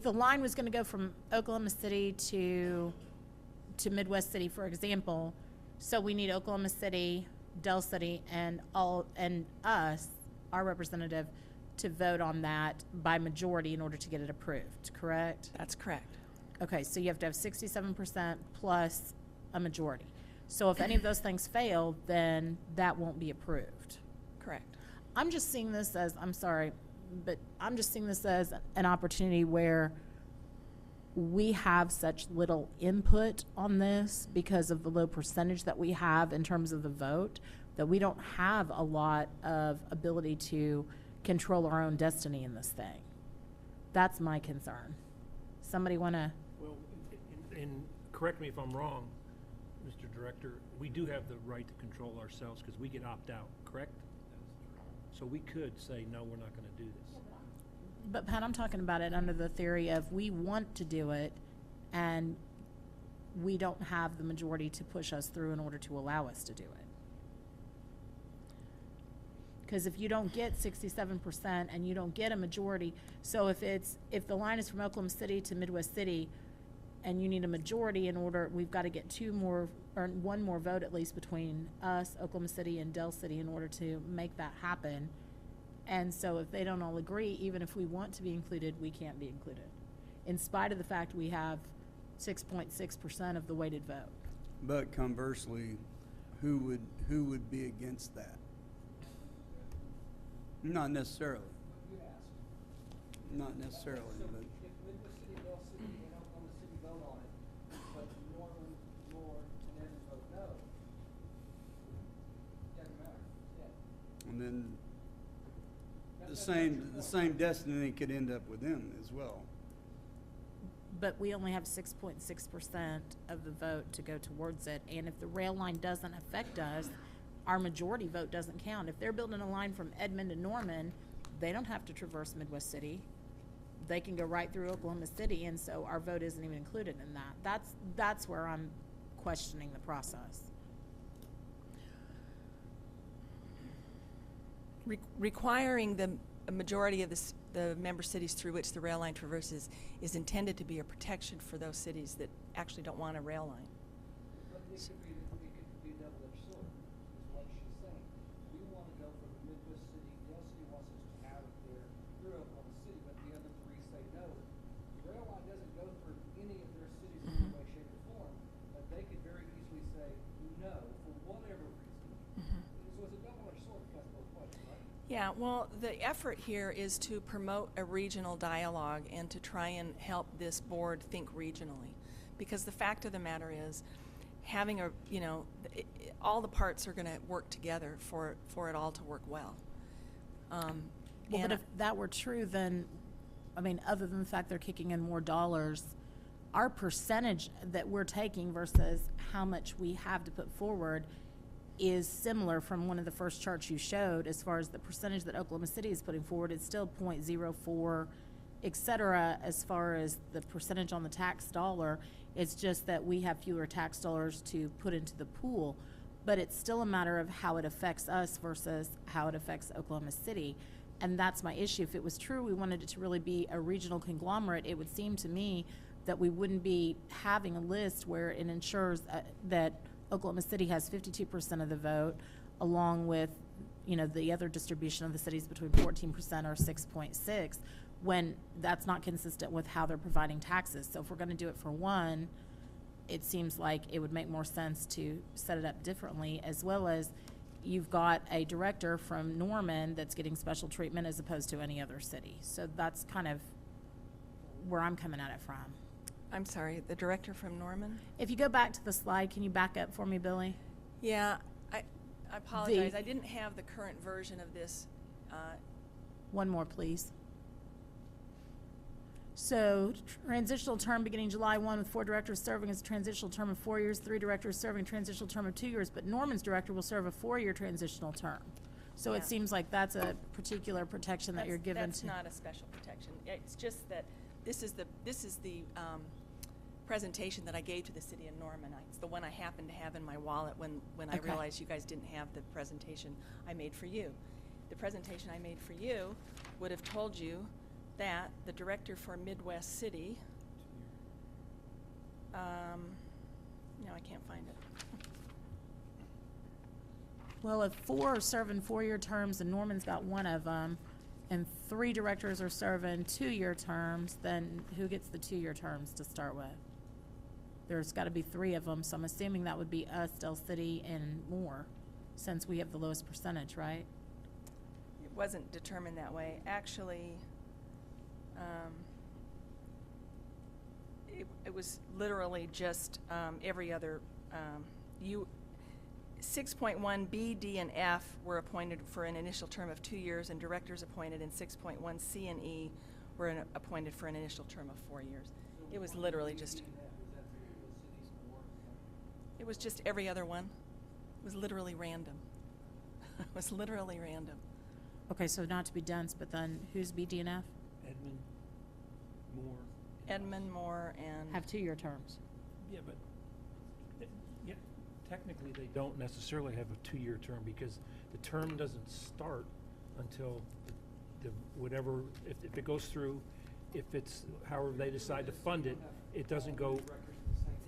the line was going to go from Oklahoma City to Midwest City, for example, so we need Oklahoma City, Del City, and us, our representative, to vote on that by majority in order to get it approved, correct? That's correct. Okay, so you have to have 67% plus a majority. So if any of those things fail, then that won't be approved. Correct. I'm just seeing this as, I'm sorry, but I'm just seeing this as an opportunity where we have such little input on this because of the low percentage that we have in terms of the vote, that we don't have a lot of ability to control our own destiny in this thing. That's my concern. Somebody want to? Well, and correct me if I'm wrong, Mr. Director, we do have the right to control ourselves because we can opt out, correct? So we could say, no, we're not going to do this. But Pat, I'm talking about it under the theory of we want to do it and we don't have the majority to push us through in order to allow us to do it. Because if you don't get 67% and you don't get a majority, so if the line is from Oklahoma City to Midwest City and you need a majority in order, we've got to get one more vote at least between us, Oklahoma City, and Del City in order to make that happen. And so if they don't all agree, even if we want to be included, we can't be included, in spite of the fact we have 6.6% of the weighted vote. But conversely, who would be against that? Not necessarily. Not necessarily, but. If Midwest City, Del City, and Oklahoma City vote on it, but Norman, Lord, and Edmond vote no, doesn't matter. Yeah. And then the same destiny could end up with them as well. But we only have 6.6% of the vote to go towards it, and if the rail line doesn't affect us, our majority vote doesn't count. If they're building a line from Edmond to Norman, they don't have to traverse Midwest City. They can go right through Oklahoma City, and so our vote isn't even included in that. That's where I'm questioning the process. Requiring a majority of the member cities through which the rail line traverses is intended to be a protection for those cities that actually don't want a rail line. But it could be a double-edged sword, is what she's saying. We want to go for the Midwest City, Del City wants us to have it there through Oklahoma City, but the other three say no. The rail line doesn't go through any of their cities in any way, shape, or form, but they could very easily say no for whatever reason. So it's a double-edged sword because both ways, right? Yeah, well, the effort here is to promote a regional dialogue and to try and help this board think regionally. Because the fact of the matter is, having all the parts are going to work together for it all to work well. But if that were true, then, I mean, other than the fact they're kicking in more dollars, our percentage that we're taking versus how much we have to put forward is similar from one of the first charts you showed. As far as the percentage that Oklahoma City is putting forward, it's still 0.04, et cetera, as far as the percentage on the tax dollar. It's just that we have fewer tax dollars to put into the pool, but it's still a matter of how it affects us versus how it affects Oklahoma City. And that's my issue. If it was true we wanted it to really be a regional conglomerate, it would seem to me that we wouldn't be having a list where it ensures that Oklahoma City has 52% of the vote, along with, the other distribution of the cities between 14% or 6.6, when that's not consistent with how they're providing taxes. So if we're going to do it for one, it seems like it would make more sense to set it up differently, as well as you've got a director from Norman that's getting special treatment as opposed to any other city. So that's kind of where I'm coming at it from. I'm sorry, the director from Norman? If you go back to the slide, can you back up for me, Billy? Yeah, I apologize. I didn't have the current version of this. One more, please. So, transitional term beginning July 1 with 4 directors serving as a transitional term of 4 years, 3 directors serving a transitional term of 2 years, but Norman's director will serve a 4-year transitional term. So Yeah. it seems like that's a particular protection that you're given That's to. not a special protection. It's just that this is the presentation that I gave to the city of Norman. It's the one I happened to have in my wallet when I Okay. realized you guys didn't have the presentation I made for you. The presentation I made for you would have told you that the director for Midwest City, no, I can't find it. Well, if 4 are serving 4-year terms and Norman's got one of them, and 3 directors are serving 2-year terms, then who gets the 2-year terms to start with? There's got to be 3 of them, so I'm assuming that would be us, Del City, and more, since we have the lowest percentage, right? It wasn't determined that way. Actually, it was literally just every other, 6.1 B, D, and F were appointed for an initial term of 2 years, and directors appointed in 6.1 C and E were appointed for an initial term of 4 years. It was literally just, it was just every other one. It was literally random. It was literally random. Okay, so not to be dense, but then who's B, D, and F? Edmund, Moore. Edmund, Moore, and Have 2-year terms. Yeah, but, yeah, technically, they don't necessarily have a 2-year term because the term doesn't start until the whatever, if it goes through, if it's, however they decide to fund it, it doesn't go,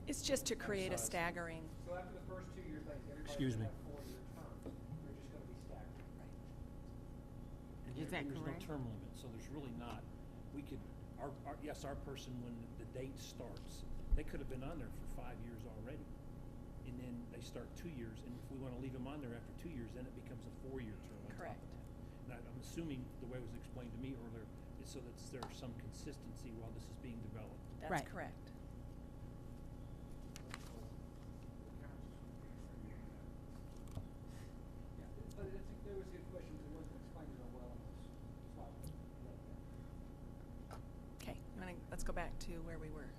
it's just to create a staggering. So after the first 2 years, like everybody's Excuse gonna me. have 4-year terms. They're just gonna be staggered. and there's no term limit, so there's really not, we could, yes, our person, when the date starts, they could have been on there for 5 years already. And then they start 2 years, and if we want to leave them on there after 2 years, then it becomes a 4-year term on top Correct. of that. And I'm assuming, the way it was explained to me earlier, is so that there's some consistency while this is being developed. That's Right. correct. Yeah, but there was a good question, it wasn't explained real well. That's why I let that. Okay, let's go back to where we were.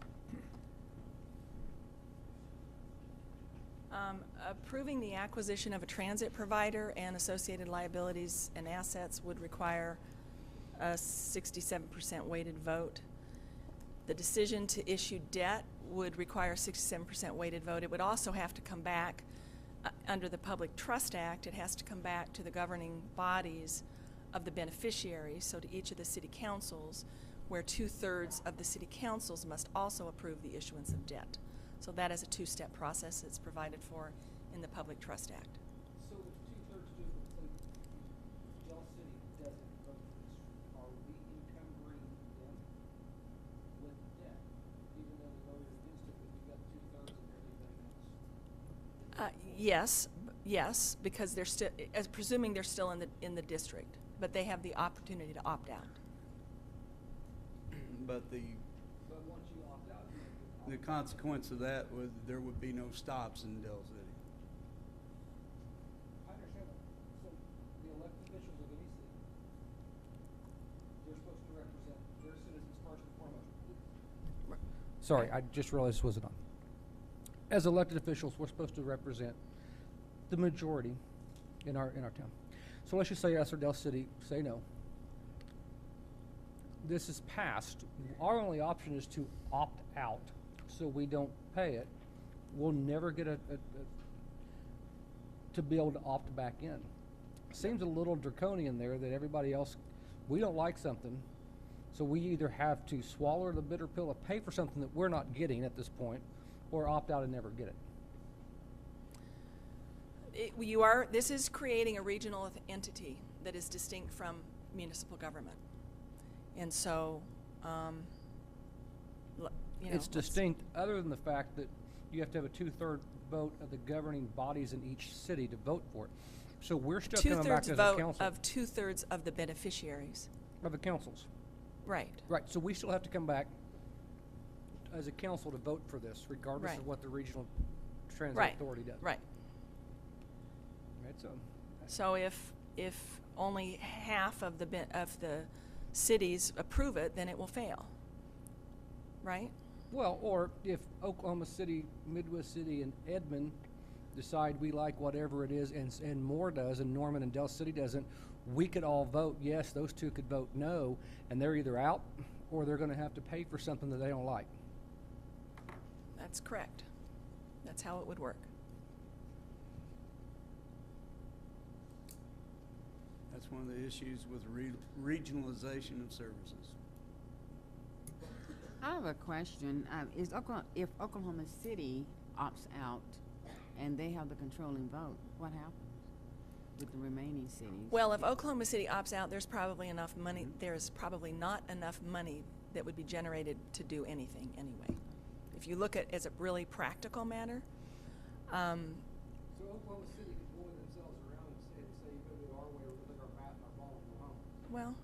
Approving the acquisition of a transit provider and associated liabilities and assets would require a 67% weighted vote. The decision to issue debt would require a 67% weighted vote. It would also have to come back, under the Public Trust Act, it has to come back to the governing bodies of the beneficiaries, so to each of the city councils, where 2/3 of the city councils must also approve the issuance of debt. So that is a 2-step process that's provided for in the Public Trust Act. So if 2/3 do complete, Del City doesn't vote for this, are we encumbering them with debt? Even though we voted against it, but we got 2/3 of everybody else? Yes, because they're still, as presuming they're still in the district, but they have the opportunity to opt out. But But once you opt out, you have to the consequence of that was there would be no stops in Del City. I understand that. So the elected officials of any city, they're supposed to represent their citizens first and foremost. Sorry, I just realized this wasn't on. As elected officials, we're supposed to represent the majority in our town. So let's just say yes or Del City say no. This is passed. Our only option is to opt out, so we don't pay it. We'll never get to be able to opt back in. Seems a little draconian there that everybody else, we don't like something, so we either have to swallow the bitter pill of pay for something that we're not getting at this point, or opt out and never get it. This is creating a regional entity that is distinct from municipal government. And so, It's distinct, other than the fact that you have to have a 2/3 vote of the governing bodies in each city to vote for it. So we're still coming back as a vote council. of 2/3 of the beneficiaries. Of the councils. Right. Right, so we still have to come back as a council to vote for this, regardless Right. of what the regional transit Right. authority does. Right. Right, so. So if only half of the cities approve it, then it will fail. Right? Well, or if Oklahoma City, Midwest City, and Edmond decide we like whatever it is, and Moore does, and Norman and Del City doesn't, we could all vote yes, those two could vote no, and they're either out or they're going to have to pay for something that they don't like. That's correct. That's how it would work. That's one of the issues with regionalization of services. I have a question. If Oklahoma City opts out and they have the controlling vote, what happens with the remaining cities? Well, if Oklahoma City opts out, there's probably enough money. There's probably not enough money that would be generated to do anything anyway. If you look at as a really practical matter, So Oklahoma City could boil themselves around and say you go to our way, or we lick our bat and our ball and go home. well,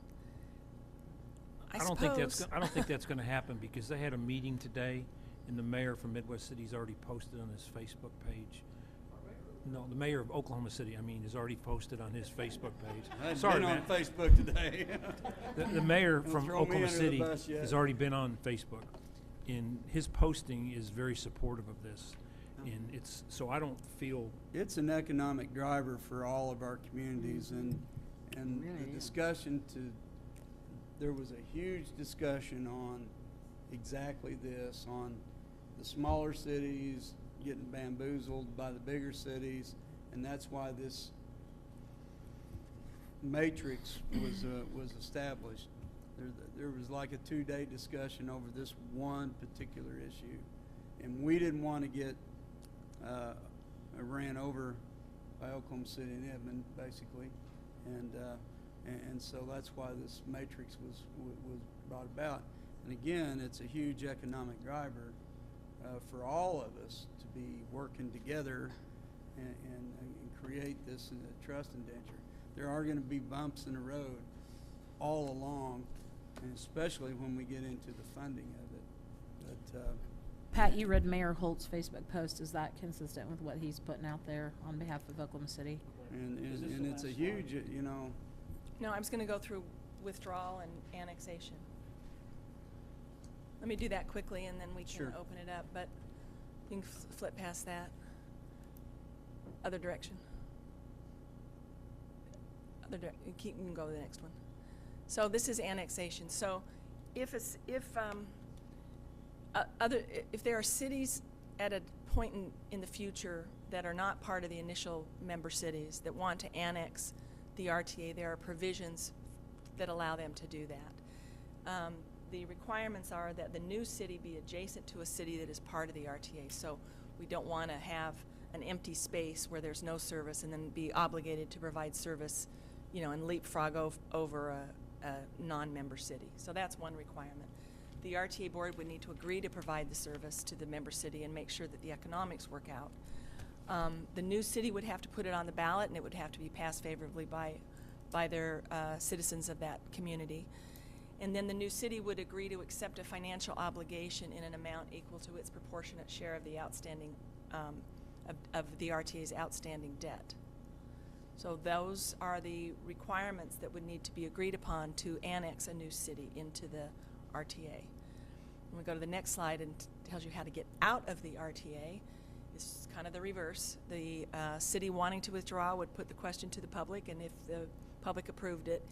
I don't suppose. think I don't think that's going to happen, because they had a meeting today, and the mayor from Midwest City's already posted on his Facebook page. No, the mayor of Oklahoma City, I mean, has already posted on his Facebook page. I've Sorry, been on Matt. Facebook today. The mayor Don't from throw me Oklahoma under the City bus yet. has already been on Facebook, and his posting is very supportive of this. And it's, so I don't feel, It's an economic driver for all of our communities, and Really the is. discussion there was a huge discussion on exactly this, on the smaller cities getting bamboozled by the bigger cities, and that's why this matrix was established. There was like a 2-day discussion over this one particular issue, and we didn't want to get ran over by Oklahoma City and Edmond, basically, and so that's why this matrix was brought about. And again, it's a huge economic driver for all of us to be working together and create this trust indenture. There are going to be bumps in the road all along, and especially when we get into the funding of it. But Pat, you read Mayor Holt's Facebook post. Is that consistent with what he's putting out there on behalf of Oklahoma City? and it's a huge, No, I was going to go through withdrawal and annexation. Let me do that quickly, and then we can Sure. open it up. But you can flip past that. Other direction. You can go to the next one. So this is annexation. So if there are cities at a point in the future that are not part of the initial member cities that want to annex the RTA, there are provisions that allow them to do that. The requirements are that the new city be adjacent to a city that is part of the RTA. So we don't want to have an empty space where there's no service and then be obligated to provide service, and leapfrog over a non-member city. So that's one requirement. The RTA board would need to agree to provide the service to the member city and make sure that the economics work out. The new city would have to put it on the ballot, and it would have to be passed favorably by their citizens of that community. And then the new city would agree to accept a financial obligation in an amount equal to its proportionate share of the outstanding of the RTA's outstanding debt. So those are the requirements that would need to be agreed upon to annex a new city into the RTA. When we go to the next slide, and tells you how to get out of the RTA. It's kind of the reverse. The city wanting to withdraw would put the question to the public, and if the public approved it,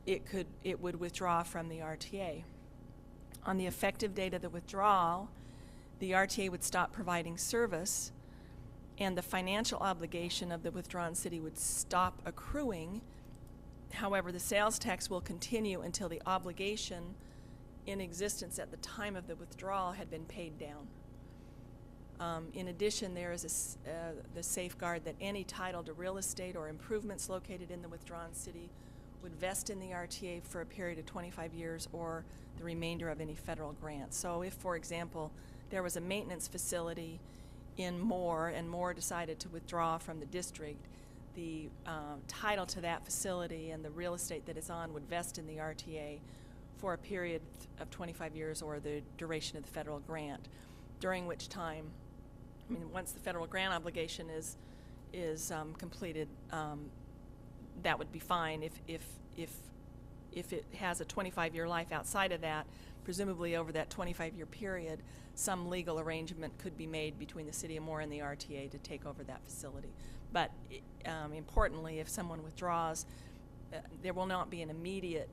it would withdraw from the RTA. On the effective date of the withdrawal, the RTA would stop providing service, and the financial obligation of the withdrawn city would stop accruing. However, the sales tax will continue until the obligation in existence at the time of the withdrawal had been paid down. In addition, there is the safeguard that any title to real estate or improvements located in the withdrawn city would vest in the RTA for a period of 25 years or the remainder of any federal grant. So if, for example, there was a maintenance facility in Moore and Moore decided to withdraw from the district, the title to that facility and the real estate that it's on would vest in the RTA for a period of 25 years or the duration of the federal grant, during which time, once the federal grant obligation is completed, that would be fine. If it has a 25-year life outside of that, presumably over that 25-year period, some legal arrangement could be made between the City of Moore and the RTA to take over that facility. But importantly, if someone withdraws, there will not be an immediate,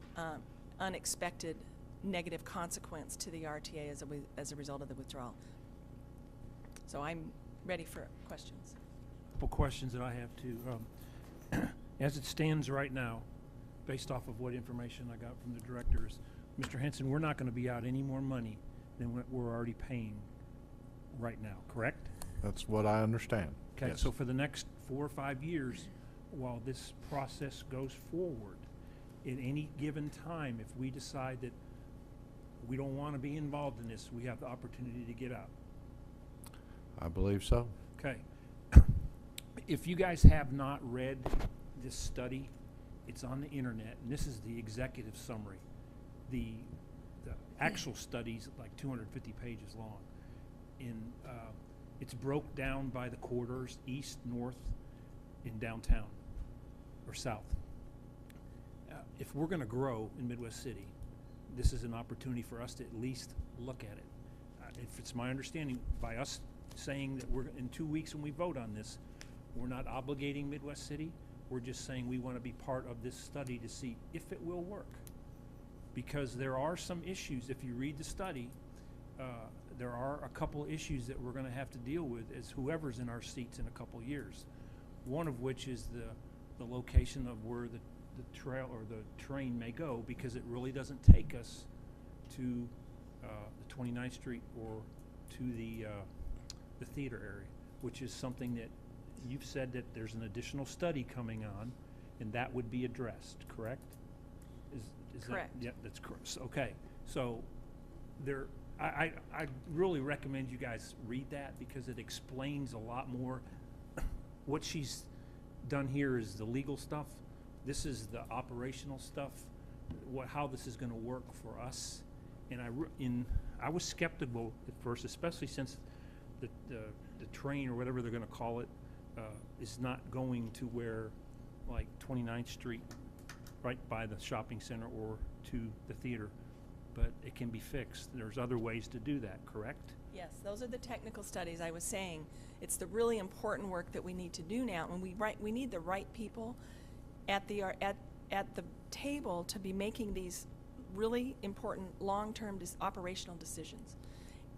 unexpected negative consequence to the RTA as a result of the withdrawal. So I'm ready for questions. Couple questions that I have too. As it stands right now, based off of what information I got from the directors, Mr. Henson, we're not going to be out any more money than what we're already paying right now, correct? That's what I understand. Okay, Yes. so for the next 4 or 5 years, while this process goes forward, at any given time, if we decide that we don't want to be involved in this, we have the opportunity to get out. I believe so. Okay. If you guys have not read this study, it's on the internet, and this is the executive summary. The actual study's like 250 pages long. It's broke down by the corridors, east, north, in downtown, or south. If we're going to grow in Midwest City, this is an opportunity for us to at least look at it. If it's my understanding, by us saying that we're, in 2 weeks when we vote on this, we're not obligating Midwest City, we're just saying we want to be part of this study to see if it will work. Because there are some issues, if you read the study, there are a couple issues that we're going to have to deal with as whoever's in our seats in a couple years. One of which is the location of where the trail or the train may go, because it really doesn't take us to the 29th Street or to the theater area, which is something that you've said that there's an additional study coming on, and that would be addressed, correct? Is Correct. That, yeah, that's correct. So, okay, so there, I really recommend you guys read that, because it explains a lot more. What she's done here is the legal stuff. This is the operational stuff, how this is going to work for us. And I was skeptical at first, especially since the train, or whatever they're going to call it, is not going to where, like 29th Street, right by the shopping center, or to the theater. But it can be fixed. There's other ways to do that, correct? Yes, those are the technical studies I was saying. It's the really important work that we need to do now, and we need the right people at the table to be making these really important long-term operational decisions,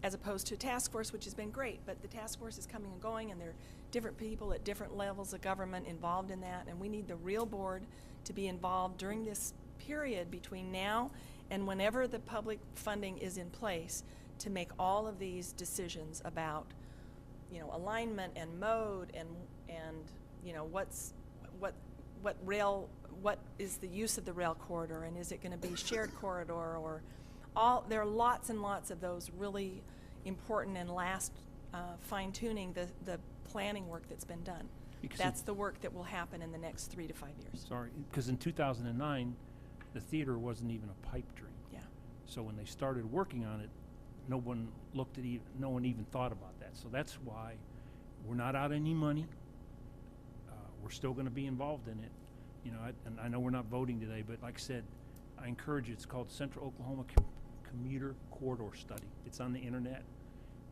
as opposed to a task force, which has been great, but the task force is coming and going, and there are different people at different levels of government involved in that, and we need the real board to be involved during this period between now and whenever the public funding is in place, to make all of these decisions about, alignment and mode and what is the use of the rail corridor, and is it going to be shared corridor, or there are lots and lots of those really important and last fine-tuning the planning work that's been done. Because that's the work that will happen in the next 3 to 5 years. Sorry, because in 2009, the theater wasn't even a pipe dream. Yeah. So when they started working on it, no one even thought about that. So that's why we're not out any money. We're still going to be involved in it. And I know we're not voting today, but like I said, I encourage you. It's called Central Oklahoma Commuter Corridor Study. It's on the internet,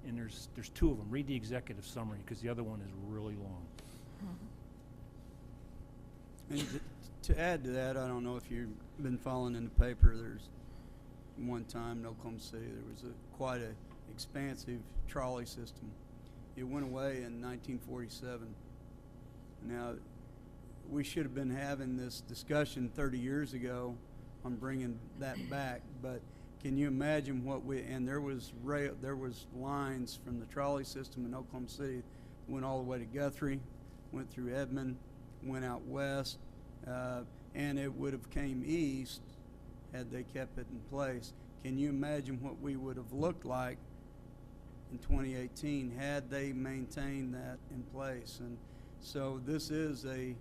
and there's 2 of them. Read the executive summary, because the other one is really long. And to add to that, I don't know if you've been following in the paper, there's one time in Oklahoma City there was quite an expansive trolley system. It went away in 1947. Now, we should have been having this discussion 30 years ago on bringing that back, but can you imagine and there was lines from the trolley system in Oklahoma City, went all the way to Guthrie, went through Edmond, went out west, and it would have came east had they kept it in place. Can you imagine what we would have looked like in 2018 had they maintained that in place? And so this is a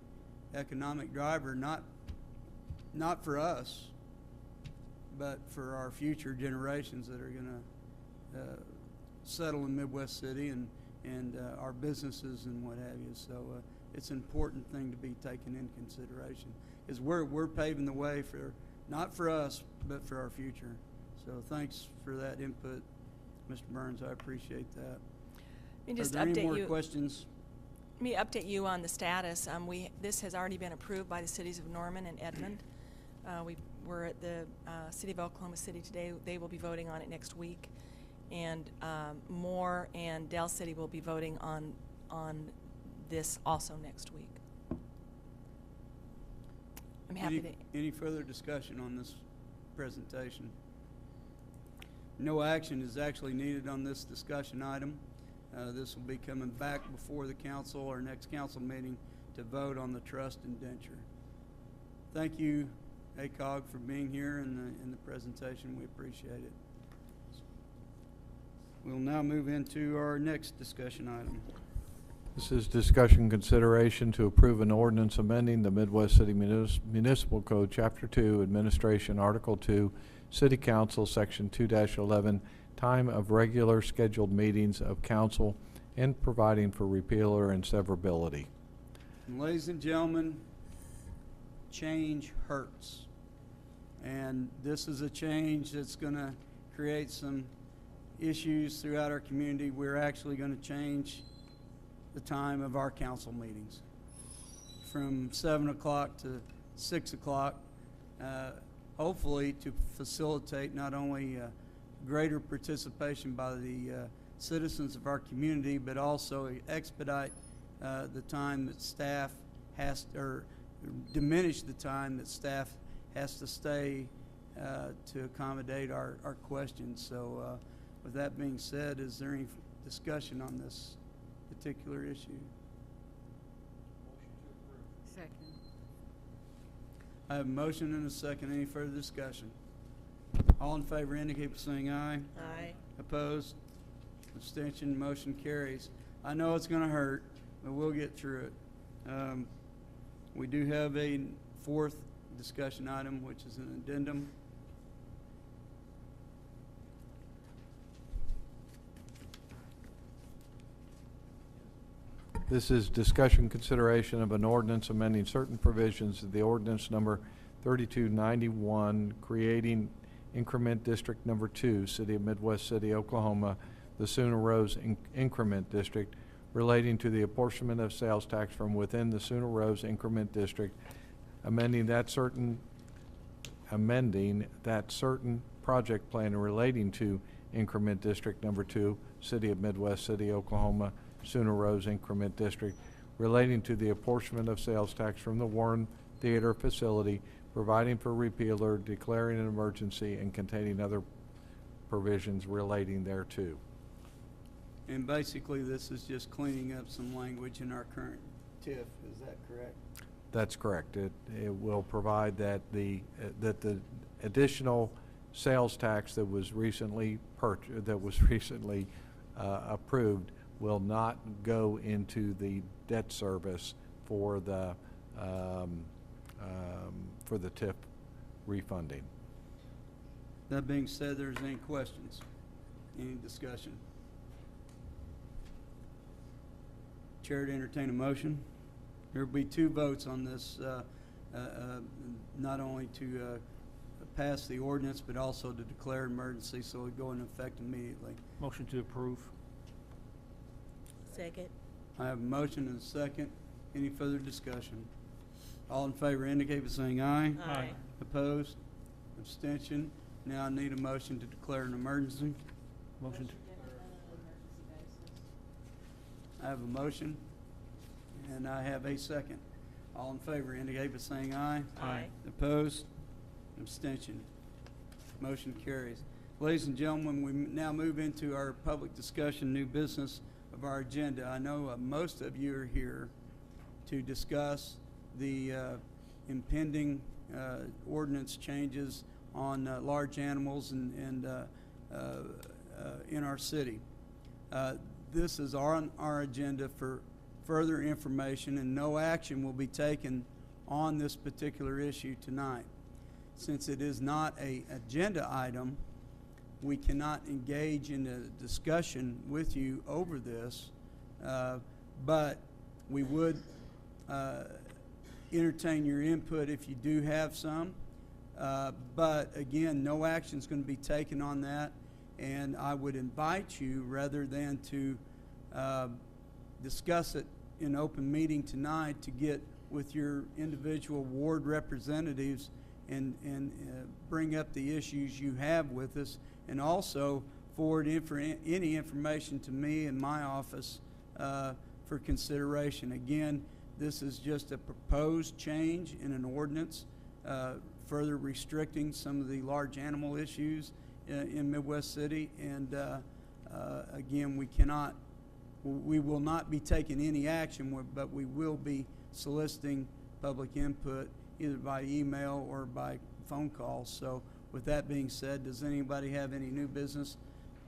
economic driver, not for us, but for our future generations that are going to settle in Midwest City and our businesses and what have you. So it's an important thing to be taken into consideration, because we're paving the way for, not for us, but for our future. So thanks for that input, Mr. Burns. I appreciate that. Let me just Are there update any more you. questions? Let me update you on the status. This has already been approved by the cities of Norman and Edmond. We're at the City of Oklahoma City today. They will be voting on it next week. And Moore and Del City will be voting on this also next week. I'm happy to. Any further discussion on this presentation? No action is actually needed on this discussion item. This will be coming back before the council, our next council meeting, to vote on the trust indenture. Thank you, ACOG, for being here in the presentation. We appreciate it. We'll now move into our next discussion item. This is discussion consideration to approve an ordinance amending the Midwest City Municipal Code, Chapter 2, Administration, Article 2, City Council, Section 2-11, time of regular scheduled meetings of council, and providing for repealer and severability. And ladies and gentlemen, change hurts. And this is a change that's going to create some issues throughout our community. We're actually going to change the time of our council meetings from 7 o'clock to 6 o'clock, hopefully to facilitate not only greater participation by the citizens of our community, but also expedite the time that staff has, or diminish the time that staff has to stay to accommodate our questions. So with that being said, is there any discussion on this particular issue? Second. I have a motion and a second. Any further discussion? All in favor indicate by saying aye. Aye. Opposed? Abstention? Motion carries. I know it's going to hurt, but we'll get through it. We do have a fourth discussion item, which is an addendum. This is discussion consideration of an ordinance amending certain provisions of the ordinance number 3291, creating increment district number 2, City of Midwest City, Oklahoma, the Sooner Rose increment district, relating to the apportionment of sales tax from within the Sooner Rose increment district, amending that certain project plan relating to increment district number 2, City of Midwest City, Oklahoma, Sooner Rose increment district, relating to the apportionment of sales tax from the Warren Theater facility, providing for repealer, declaring an emergency, and containing other provisions relating thereto. And basically, this is just cleaning up some language in our current TIF. Is that correct? That's correct. It will provide that the additional sales tax that was recently approved will not go into the debt service for the TIF refunding. That being said, there's any questions? Any discussion? Chair to entertain a motion. There will be 2 votes on this, not only to pass the ordinance, but also to declare emergency, so it would go into effect immediately. Motion to approve. Second. I have a motion and a second. Any further discussion? All in favor indicate by saying aye. Aye. Opposed? Abstention? Now I need a motion to declare an emergency. Motion to. I have a motion, and I have a second. All in favor indicate by saying aye. Aye. Opposed? Abstention? Motion carries. Ladies and gentlemen, we now move into our public discussion, new business of our agenda. I know most of you are here to discuss the impending ordinance changes on large animals and in our city. This is on our agenda for further information, and no action will be taken on this particular issue tonight. Since it is not an agenda item, we cannot engage in a discussion with you over this, but we would entertain your input if you do have some. But again, no action is going to be taken on that, and I would invite you, rather than to discuss it in open meeting tonight, to get with your individual ward representatives and bring up the issues you have with us, and also forward any information to me in my office for consideration. Again, this is just a proposed change in an ordinance, further restricting some of the large animal issues in Midwest City. And again, we will not be taking any action, but we will be soliciting public input either by email or by phone call. So with that being said, does anybody have any new business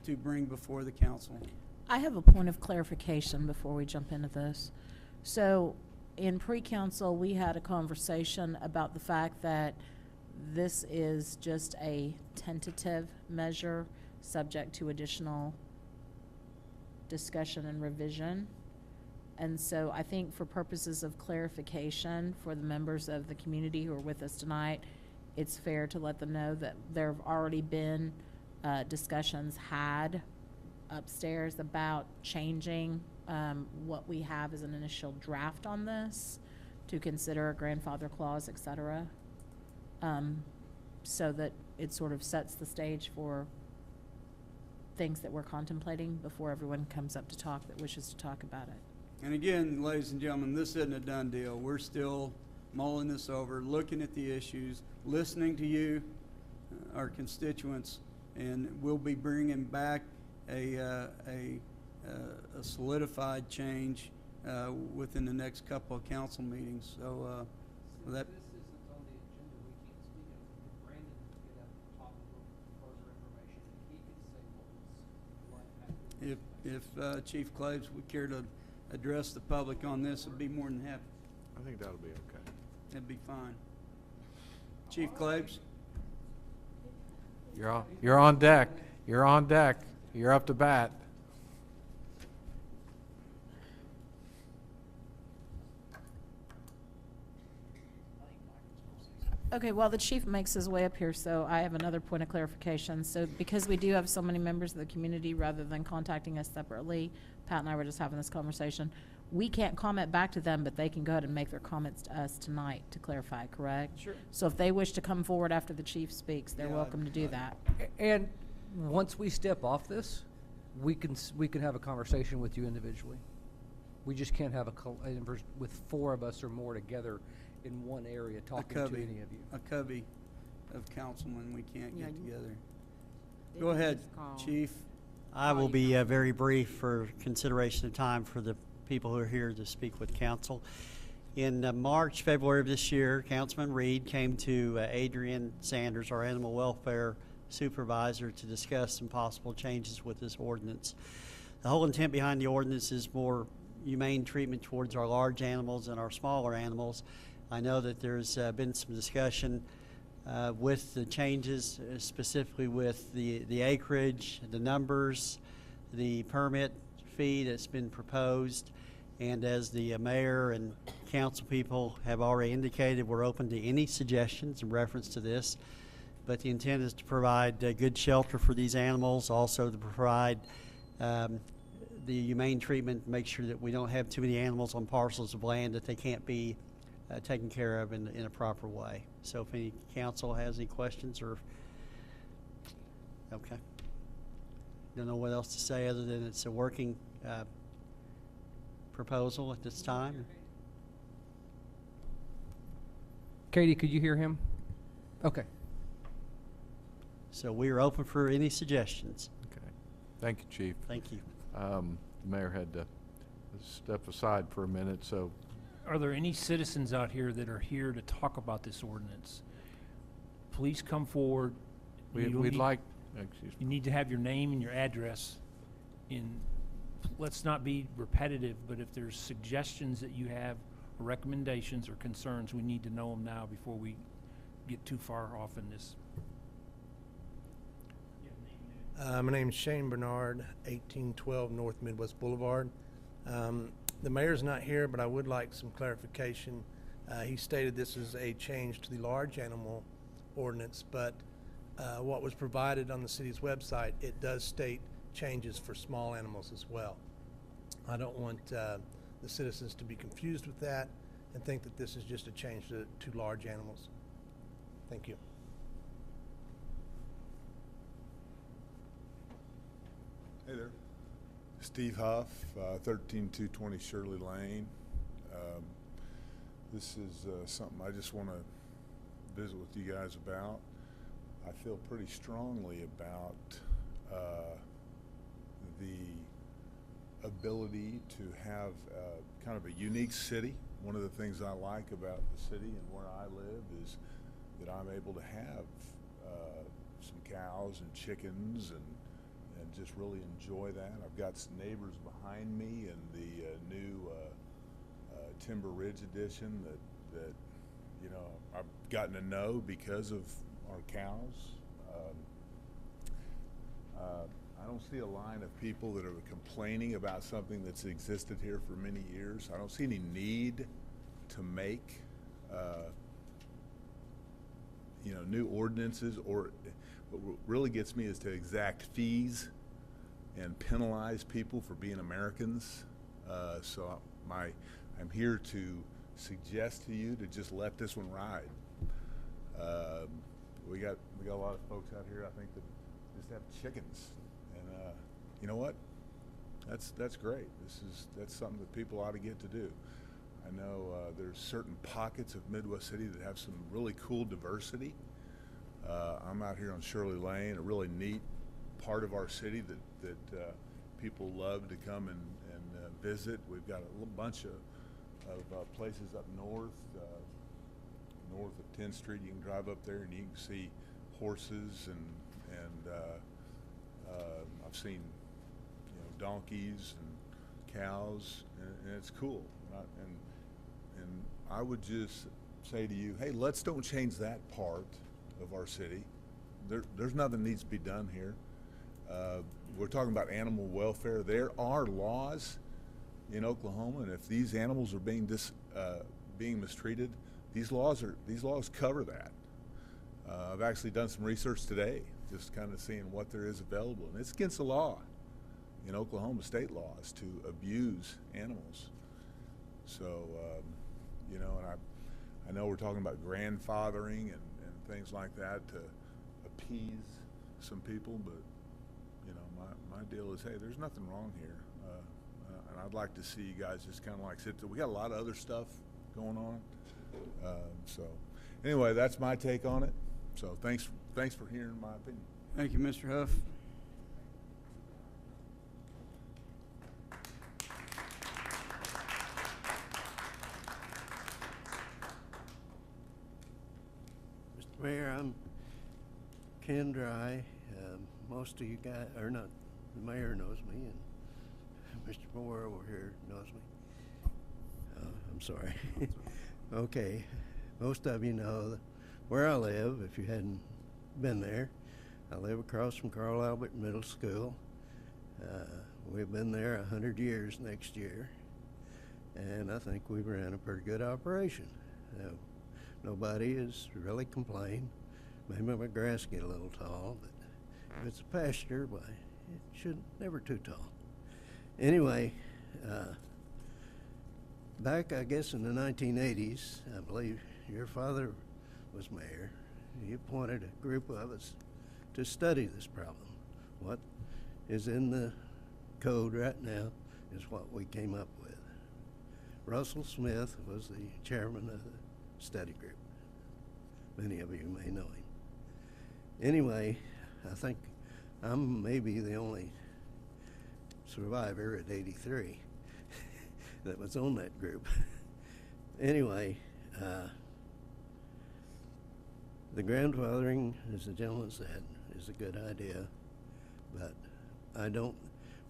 to bring before the council? I have a point of clarification before we jump into this. So in pre-council, we had a conversation about the fact that this is just a tentative measure subject to additional discussion and revision. And so I think for purposes of clarification for the members of the community who are with us tonight, it's fair to let them know that there have already been discussions had upstairs about changing what we have as an initial draft on this to consider a grandfather clause, et cetera, so that it sort of sets the stage for things that we're contemplating before everyone comes up to talk that wishes to talk about it. And again, ladies and gentlemen, this isn't a done deal. We're still mulling this over, looking at the issues, listening to you, our constituents, and we'll be bringing back a solidified change within the next couple of council meetings. So Since that. this isn't on the agenda, we can't speak of it. If Brandon could get up and talk a little further information, and he could say what was like. If Chief Claves would care to address the public on this, I'd be more than happy. I think that'll be okay. That'd be fine. Chief Claves? You're on deck. You're on deck. You're up to bat. Okay, well, the chief makes his way up here, so I have another point of clarification. So because we do have so many members of the community, rather than contacting us separately, Pat and I were just having this conversation, we can't comment back to them, but they can go ahead and make their comments to us tonight to clarify, correct? Sure. So if they wish to come forward after the chief speaks, they're Yeah, welcome to do that. And once we step off this, we can have a conversation with you individually. We just can't have with four of us or more together in one area talking to any of you. A covey of councilmen we can't Yeah, get you- together. They Go can ahead, just call. Chief. I will be very brief for consideration of time for the people who are here to speak with council. In March, February of this year, Councilman Reed came to Adrian Sanders, our animal welfare supervisor, to discuss some possible changes with this ordinance. The whole intent behind the ordinance is more humane treatment towards our large animals and our smaller animals. I know that there's been some discussion with the changes, specifically with the acreage, the numbers, the permit fee that's been proposed. And as the mayor and council people have already indicated, we're open to any suggestions in reference to this. But the intent is to provide good shelter for these animals, also to provide the humane treatment, make sure that we don't have too many animals on parcels of land that they can't be taken care of in a proper way. So if any council has any questions or, okay. Don't know what else to say other than it's a working proposal at this time. Katie, could you hear him? Okay. So we are open for any suggestions. Okay. Thank you, Chief. Thank you. The mayor had to step aside for a minute, so Are there any citizens out here that are here to talk about this ordinance? Please come forward. we'd like, excuse You me. need to have your name and your address. Let's not be repetitive, but if there's suggestions that you have, or recommendations or concerns, we need to know them now before we get too far off in this. My name is Shane Bernard, 1812 North Midwest Boulevard. The mayor's not here, but I would like some clarification. He stated this is a change to the large animal ordinance, but what was provided on the city's website, it does state changes for small animals as well. I don't want the citizens to be confused with that and think that this is just a change to large animals. Thank you. Hey there. Steve Huff, 13220 Shirley Lane. This is something I just want to visit with you guys about. I feel pretty strongly about the ability to have kind of a unique city. One of the things I like about the city and where I live is that I'm able to have some cows and chickens and just really enjoy that. I've got some neighbors behind me in the new Timber Ridge edition that you know I've gotten to know because of our cows. I don't see a line of people that are complaining about something that's existed here for many years. I don't see any need to make you know, new ordinances, or what really gets me is to exact fees and penalize people for being Americans. So I'm here to suggest to you to just let this one ride. We got a lot of folks out here, I think, that just have chickens, and you know what? That's great. That's something that people ought to get to do. I know there's certain pockets of Midwest City that have some really cool diversity. I'm out here on Shirley Lane, a really neat part of our city that people love to come and visit. We've got a little bunch of places up north of 10th Street. You can drive up there and you can see horses and I've seen, you know, donkeys and cows, and it's cool. And I would just say to you, hey, let's don't change that part of our city. There's nothing needs to be done here. We're talking about animal welfare. There are laws in Oklahoma, and if these animals are being mistreated, these laws cover that. I've actually done some research today, just kind of seeing what there is available, and it's against the law in Oklahoma, state laws, to abuse animals. So, you know, and I know we're talking about grandfathering and things like that to appease some people, but you know, my deal is, hey, there's nothing wrong here, and I'd like to see you guys just kind of like sit there. We got a lot of other stuff going on, so anyway, that's my take on it. So thanks for hearing my opinion. Thank you, Mr. Huff. Mr. Mayor, I'm Ken Dry. Most of you guys, or not, the mayor knows me, and Mr. Moore over here knows me. I'm sorry. Okay, most of you know where I live, if you hadn't been there. I live across from Carl Albert Middle School. We've been there 100 years next year, and I think we ran a pretty good operation. Nobody has really complained. Maybe my grass get a little tall, but if it's a pasture, why, it shouldn't never too tall. Anyway, back, I guess, in the 1980s, I believe your father was mayor. He appointed a group of us to study this problem. What is in the code right now is what we came up with. Russell Smith was the chairman of the study group. Many of you may know him. Anyway, I think I'm maybe the only survivor at 83 that was on that group. Anyway, the grandfathering, as the gentleman said, is a good idea, but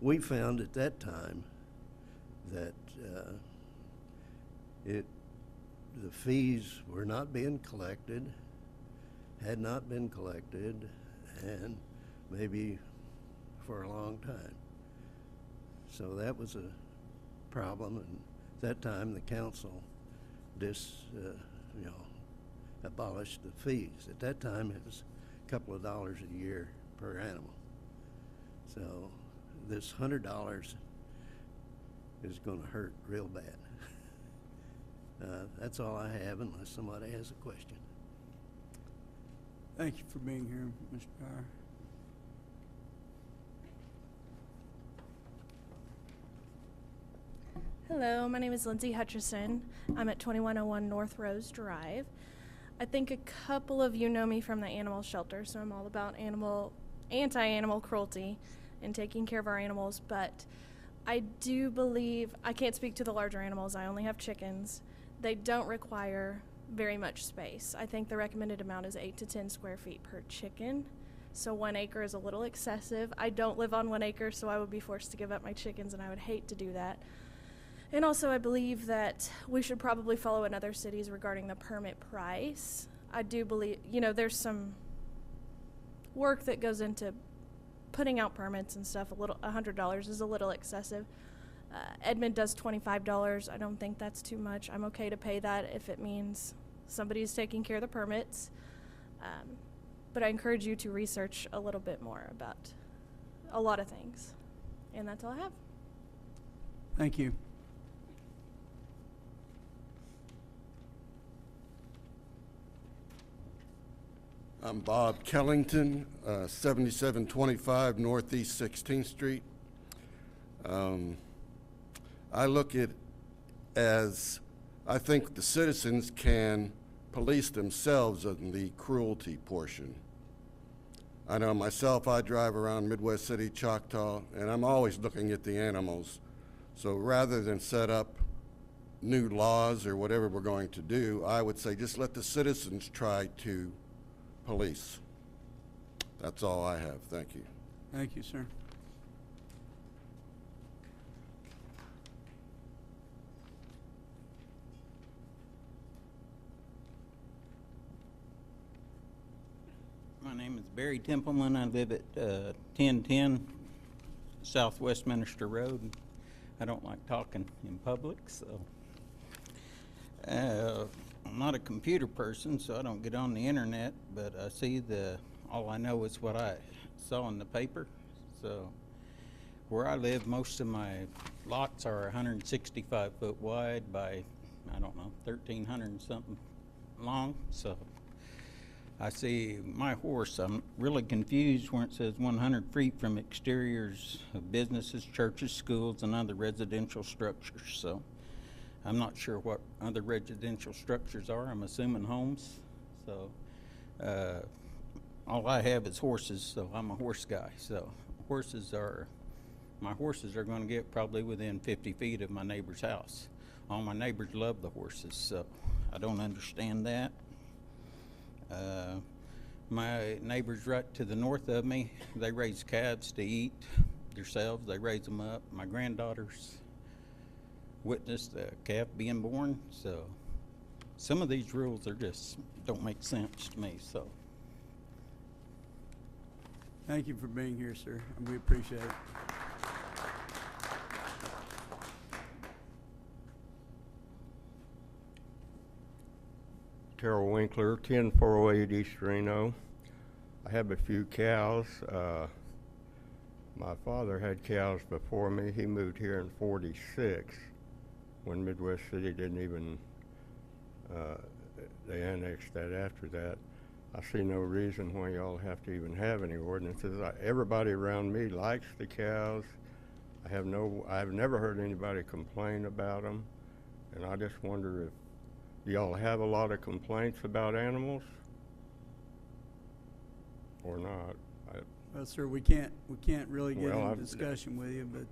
we found at that time that the fees were not being collected, had not been collected, and maybe for a long time. So that was a problem, and at that time the council abolished the fees. At that time, it was a couple of dollars a year per animal. So this $100 is going to hurt real bad. That's all I have, unless somebody has a question. Thank you for being here, Mr. Dyer. Hello, my name is Lindsay Hutchison. I'm at 2101 North Rose Drive. I think a couple of you know me from the animal shelter, so I'm all about anti-animal cruelty and taking care of our animals, but I do believe, I can't speak to the larger animals, I only have chickens. They don't require very much space. I think the recommended amount is 8 to 10 square feet per chicken, so 1 acre is a little excessive. I don't live on 1 acre, so I would be forced to give up my chickens, and I would hate to do that. And also, I believe that we should probably follow in other cities regarding the permit price. I do believe, there's some work that goes into putting out permits and stuff. $100 is a little excessive. Edmond does $25. I don't think that's too much. I'm okay to pay that if it means somebody's taking care of the permits. But I encourage you to research a little bit more about a lot of things. And that's all I have. Thank you. I'm Bob Kellington, 7725 Northeast 16th Street. I look at as I think the citizens can police themselves on the cruelty portion. I know myself, I drive around Midwest City, Choctaw, and I'm always looking at the animals. So rather than set up new laws or whatever we're going to do, I would say just let the citizens try to police. That's all I have. Thank you. Thank you, sir. My name is Barry Templeman. I live at 1010 South Westminster Road. I don't like talking in public, so I'm not a computer person, so I don't get on the internet, but I see all I know is what I saw in the paper. So where I live, most of my lots are 165 foot wide by, I don't know, 1,300 and something long. So I see my horse, I'm really confused where it says 100 feet from exteriors of businesses, churches, schools, and other residential structures. So I'm not sure what other residential structures are. I'm assuming homes. So all I have is horses, so I'm a horse guy. So my horses are going to get probably within 50 feet of my neighbor's house. All my neighbors love the horses, so I don't understand that. My neighbors right to the north of me, they raise calves to eat themselves. They raise them up. My granddaughters witnessed a calf being born, so some of these rules are just don't make sense to me. So thank you for being here, sir, and we appreciate it. Terrell Winkler, 10408 East Reno. I have a few cows. My father had cows before me. He moved here in '46 when Midwest City didn't even, they annexed that after that. I see no reason why y'all have to even have any ordinances. Everybody around me likes the cows. I've never heard anybody complain about them, and I just wonder if y'all have a lot of complaints about animals or not. Well, sir, we can't really get into discussion with you, but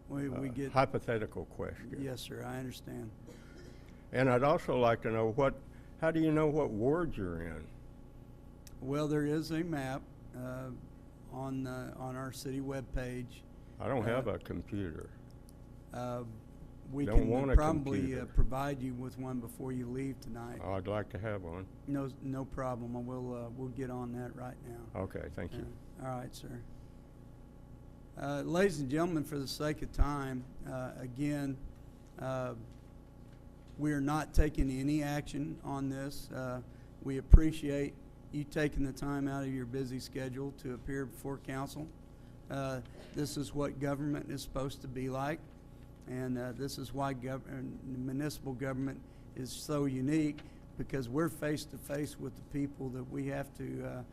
we get hypothetical question. Yes, sir, I understand. And I'd also like to know how do you know what ward you're in? Well, there is a map on our city webpage. I don't have a computer. We Don't can want a probably computer. Provide you with one before you leave tonight. Oh, I'd like to have one. No problem. We'll get on that right now. Okay, thank you. All right, sir. Ladies and gentlemen, for the sake of time, again, we are not taking any action on this. We appreciate you taking the time out of your busy schedule to appear before council. This is what government is supposed to be like, and this is why municipal government is so unique, because we're face to face with the people that we have to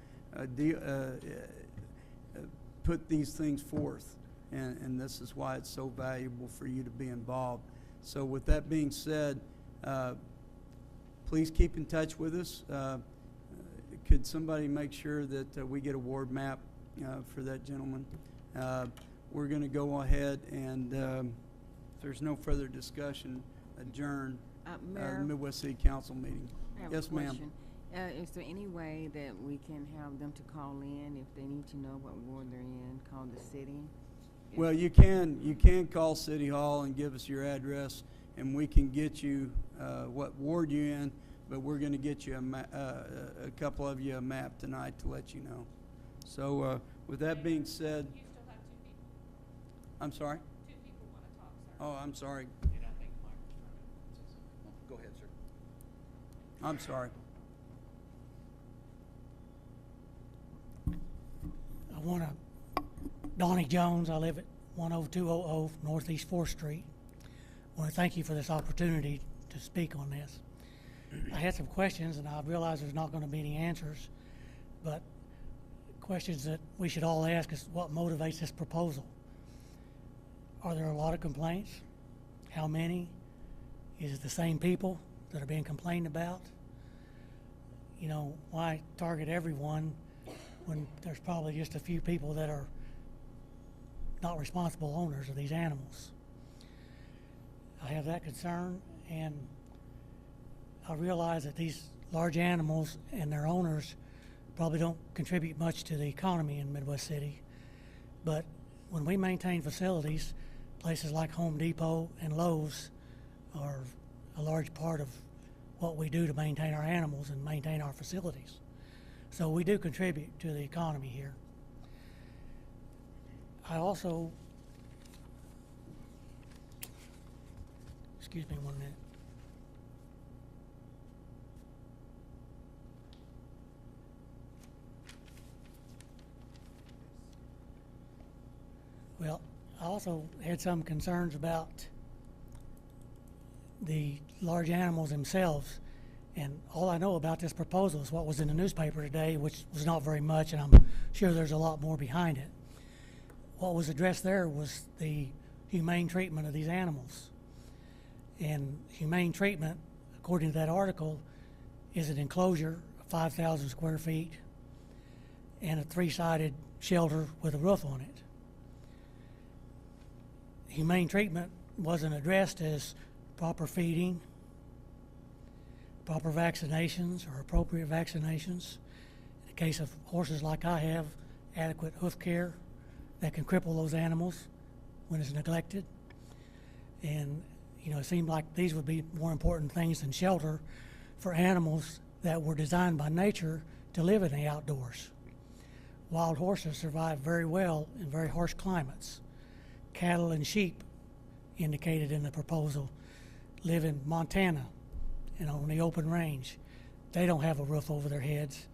put these things forth, and this is why it's so valuable for you to be involved. So with that being said, please keep in touch with us. Could somebody make sure that we get a ward map for that gentleman? We're going to go ahead and, if there's no further discussion, adjourn Mayor, the Midwest City Council meeting. I have a Yes, ma'am. question. Is there any way that we can have them to call in if they need to know what ward they're in, call the city? Well, you can call City Hall and give us your address, and we can get you what ward you're in, but we're going to get you a couple of you a map tonight to let you know. So with that being said, You still have 2 people. I'm sorry? 2 people want to talk, sir. Oh, I'm sorry. Go ahead, sir. I'm sorry. I want to, Donnie Jones, I live at 10200 Northeast 4th Street. I want to thank you for this opportunity to speak on this. I had some questions, and I realize there's not going to be any answers, but questions that we should all ask is what motivates this proposal? Are there a lot of complaints? How many? Is it the same people that are being complained about? You know, why target everyone when there's probably just a few people that are not responsible owners of these animals? I have that concern, and I realize that these large animals and their owners probably don't contribute much to the economy in Midwest City. But when we maintain facilities, places like Home Depot and Lowe's are a large part of what we do to maintain our animals and maintain our facilities. So we do contribute to the economy here. I also, excuse me 1 minute. Well, I also had some concerns about the large animals themselves. And all I know about this proposal is what was in the newspaper today, which was not very much, and I'm sure there's a lot more behind it. What was addressed there was the humane treatment of these animals. And humane treatment, according to that article, is an enclosure of 5,000 square feet and a 3-sided shelter with a roof on it. Humane treatment wasn't addressed as proper feeding, proper vaccinations or appropriate vaccinations. In the case of horses like I have, adequate hoof care that can cripple those animals when it's neglected. And, you know, it seemed like these would be more important things than shelter for animals that were designed by nature to live in the outdoors. Wild horses survive very well in very harsh climates. Cattle and sheep, indicated in the proposal, live in Montana and on the open range. They don't have a roof over their heads.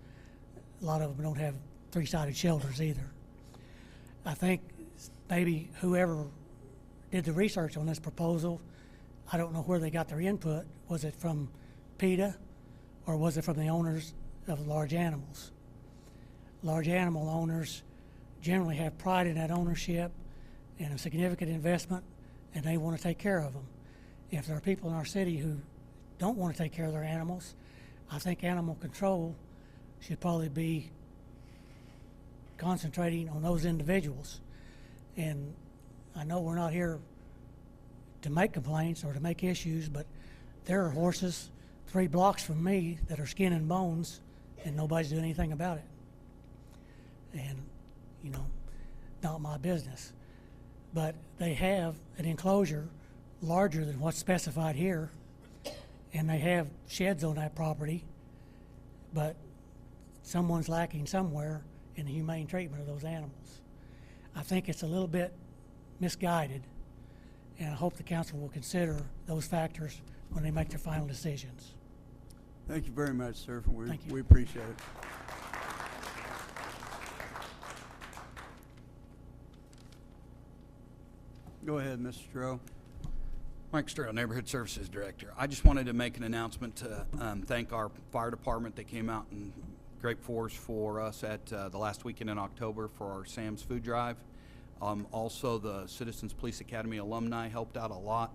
A lot of them don't have 3-sided shelters either. I think maybe whoever did the research on this proposal, I don't know where they got their input. Was it from PETA or was it from the owners of large animals? Large animal owners generally have pride in that ownership and a significant investment, and they want to take care of them. If there are people in our city who don't want to take care of their animals, I think animal control should probably be concentrating on those individuals. And I know we're not here to make complaints or to make issues, but there are horses 3 blocks from me that are skin and bones, and nobody's doing anything about it. And, you know, not my business. But they have an enclosure larger than what's specified here, and they have sheds on that property, but someone's lacking somewhere in the humane treatment of those animals. I think it's a little bit misguided, and I hope the council will consider those factors when they make their final decisions. Thank you very much, sir. Thank you. We appreciate it. Go ahead, Mr. Stroh. Mike Stroh, Neighborhood Services Director. I just wanted to make an announcement to thank our fire department. They came out in great force for us at the last weekend in October for our Sam's Food Drive. Also, the Citizens Police Academy alumni helped out a lot.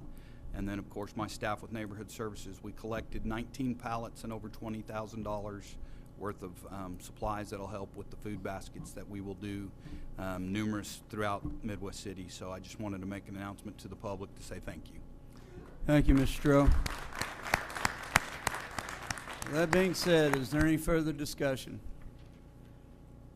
And then, of course, my staff with Neighborhood Services. We collected 19 pallets and over $20,000 worth of supplies that'll help with the food baskets that we will do numerous throughout Midwest City. So I just wanted to make an announcement to the public to say thank you. Thank you, Mr. Stroh. That being said, is there any further discussion?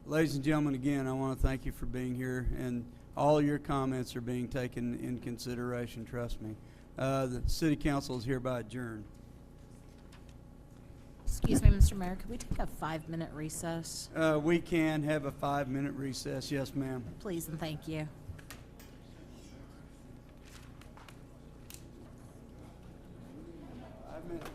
Ladies and gentlemen, again, I want to thank you for being here, and all your comments are being taken in consideration, trust me. The city council is hereby adjourned. Excuse me, Mr. Mayor, could we take a 5-minute recess? We can have a 5-minute recess. Yes, ma'am. Please and thank you. 5 minutes.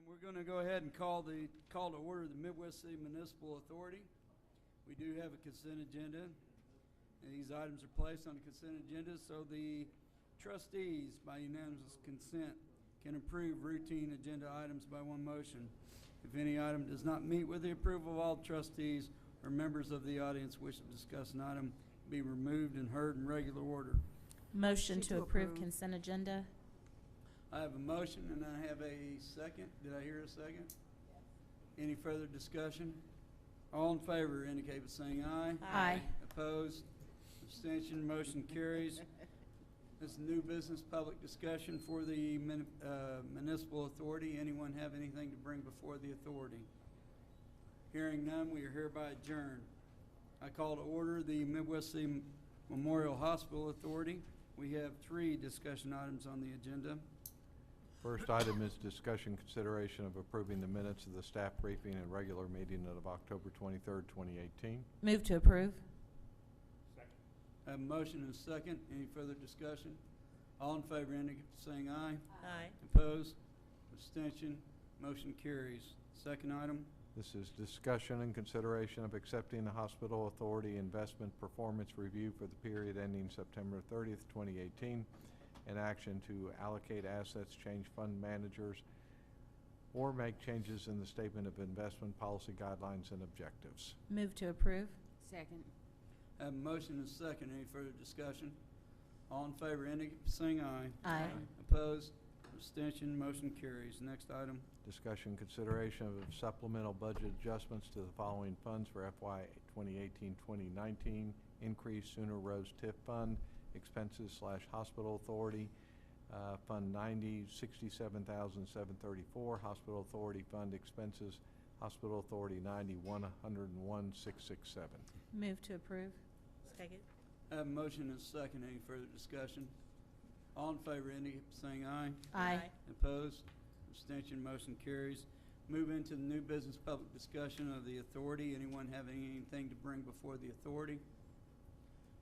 We're going to go ahead and call to order the Midwest City Municipal Authority. We do have a consent agenda, and these items are placed on the consent agenda so the trustees, by unanimous consent, can approve routine agenda items by one motion. If any item does not meet with the approval of all trustees or members of the audience wish to discuss an item, be removed and heard in regular order. Motion to approve consent agenda. I have a motion and I have a second. Did I hear a second? Any further discussion? All in favor indicate by saying aye. Aye. Opposed? Abstention? Motion carries. This is new business public discussion for the municipal authority. Anyone have anything to bring before the authority? Hearing none, we are hereby adjourned. I call to order the Midwest City Memorial Hospital Authority. We have 3 discussion items on the agenda. First item is discussion consideration of approving the minutes of the staff briefing and regular meeting of October 23rd, 2018. Move to approve. I have a motion and a second. Any further discussion? All in favor indicate by saying aye. Aye. Opposed? Abstention? Motion carries. Second item. This is discussion and consideration of accepting the Hospital Authority Investment Performance Review for the period ending September 30th, 2018, and action to allocate assets, change fund managers, or make changes in the statement of investment policy guidelines and objectives. Move to approve. Second. I have a motion and a second. Any further discussion? All in favor indicate by saying aye. Aye. Opposed? Abstention? Motion carries. Next item. Discussion consideration of supplemental budget adjustments to the following funds for FY 2018-2019. Increase Sooner Rose TIF Fund, expenses / Hospital Authority, Fund 90, $67,734. Hospital Authority Fund expenses, Hospital Authority 90, $101,667. Move to approve. Second. I have a motion and a second. Any further discussion? All in favor indicate by saying aye. Aye. Opposed? Abstention? Motion carries. Move into the new business public discussion of the authority. Anyone have anything to bring before the authority?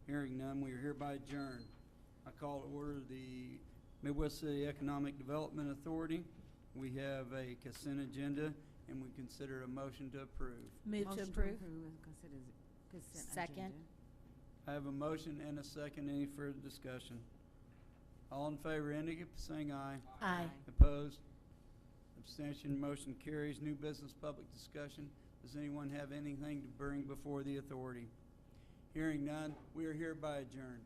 Hearing none, we are hereby adjourned. I call to order the Midwest City Economic Development Authority. We have a consent agenda, and we consider a motion to approve. Move to Motion approve. and consider consent Second. agenda. I have a motion and a second. Any further discussion? All in favor indicate by saying aye. Aye. Opposed? Abstention? Motion carries. New business public discussion. Does anyone have anything to bring before the authority? Hearing none, we are hereby adjourned.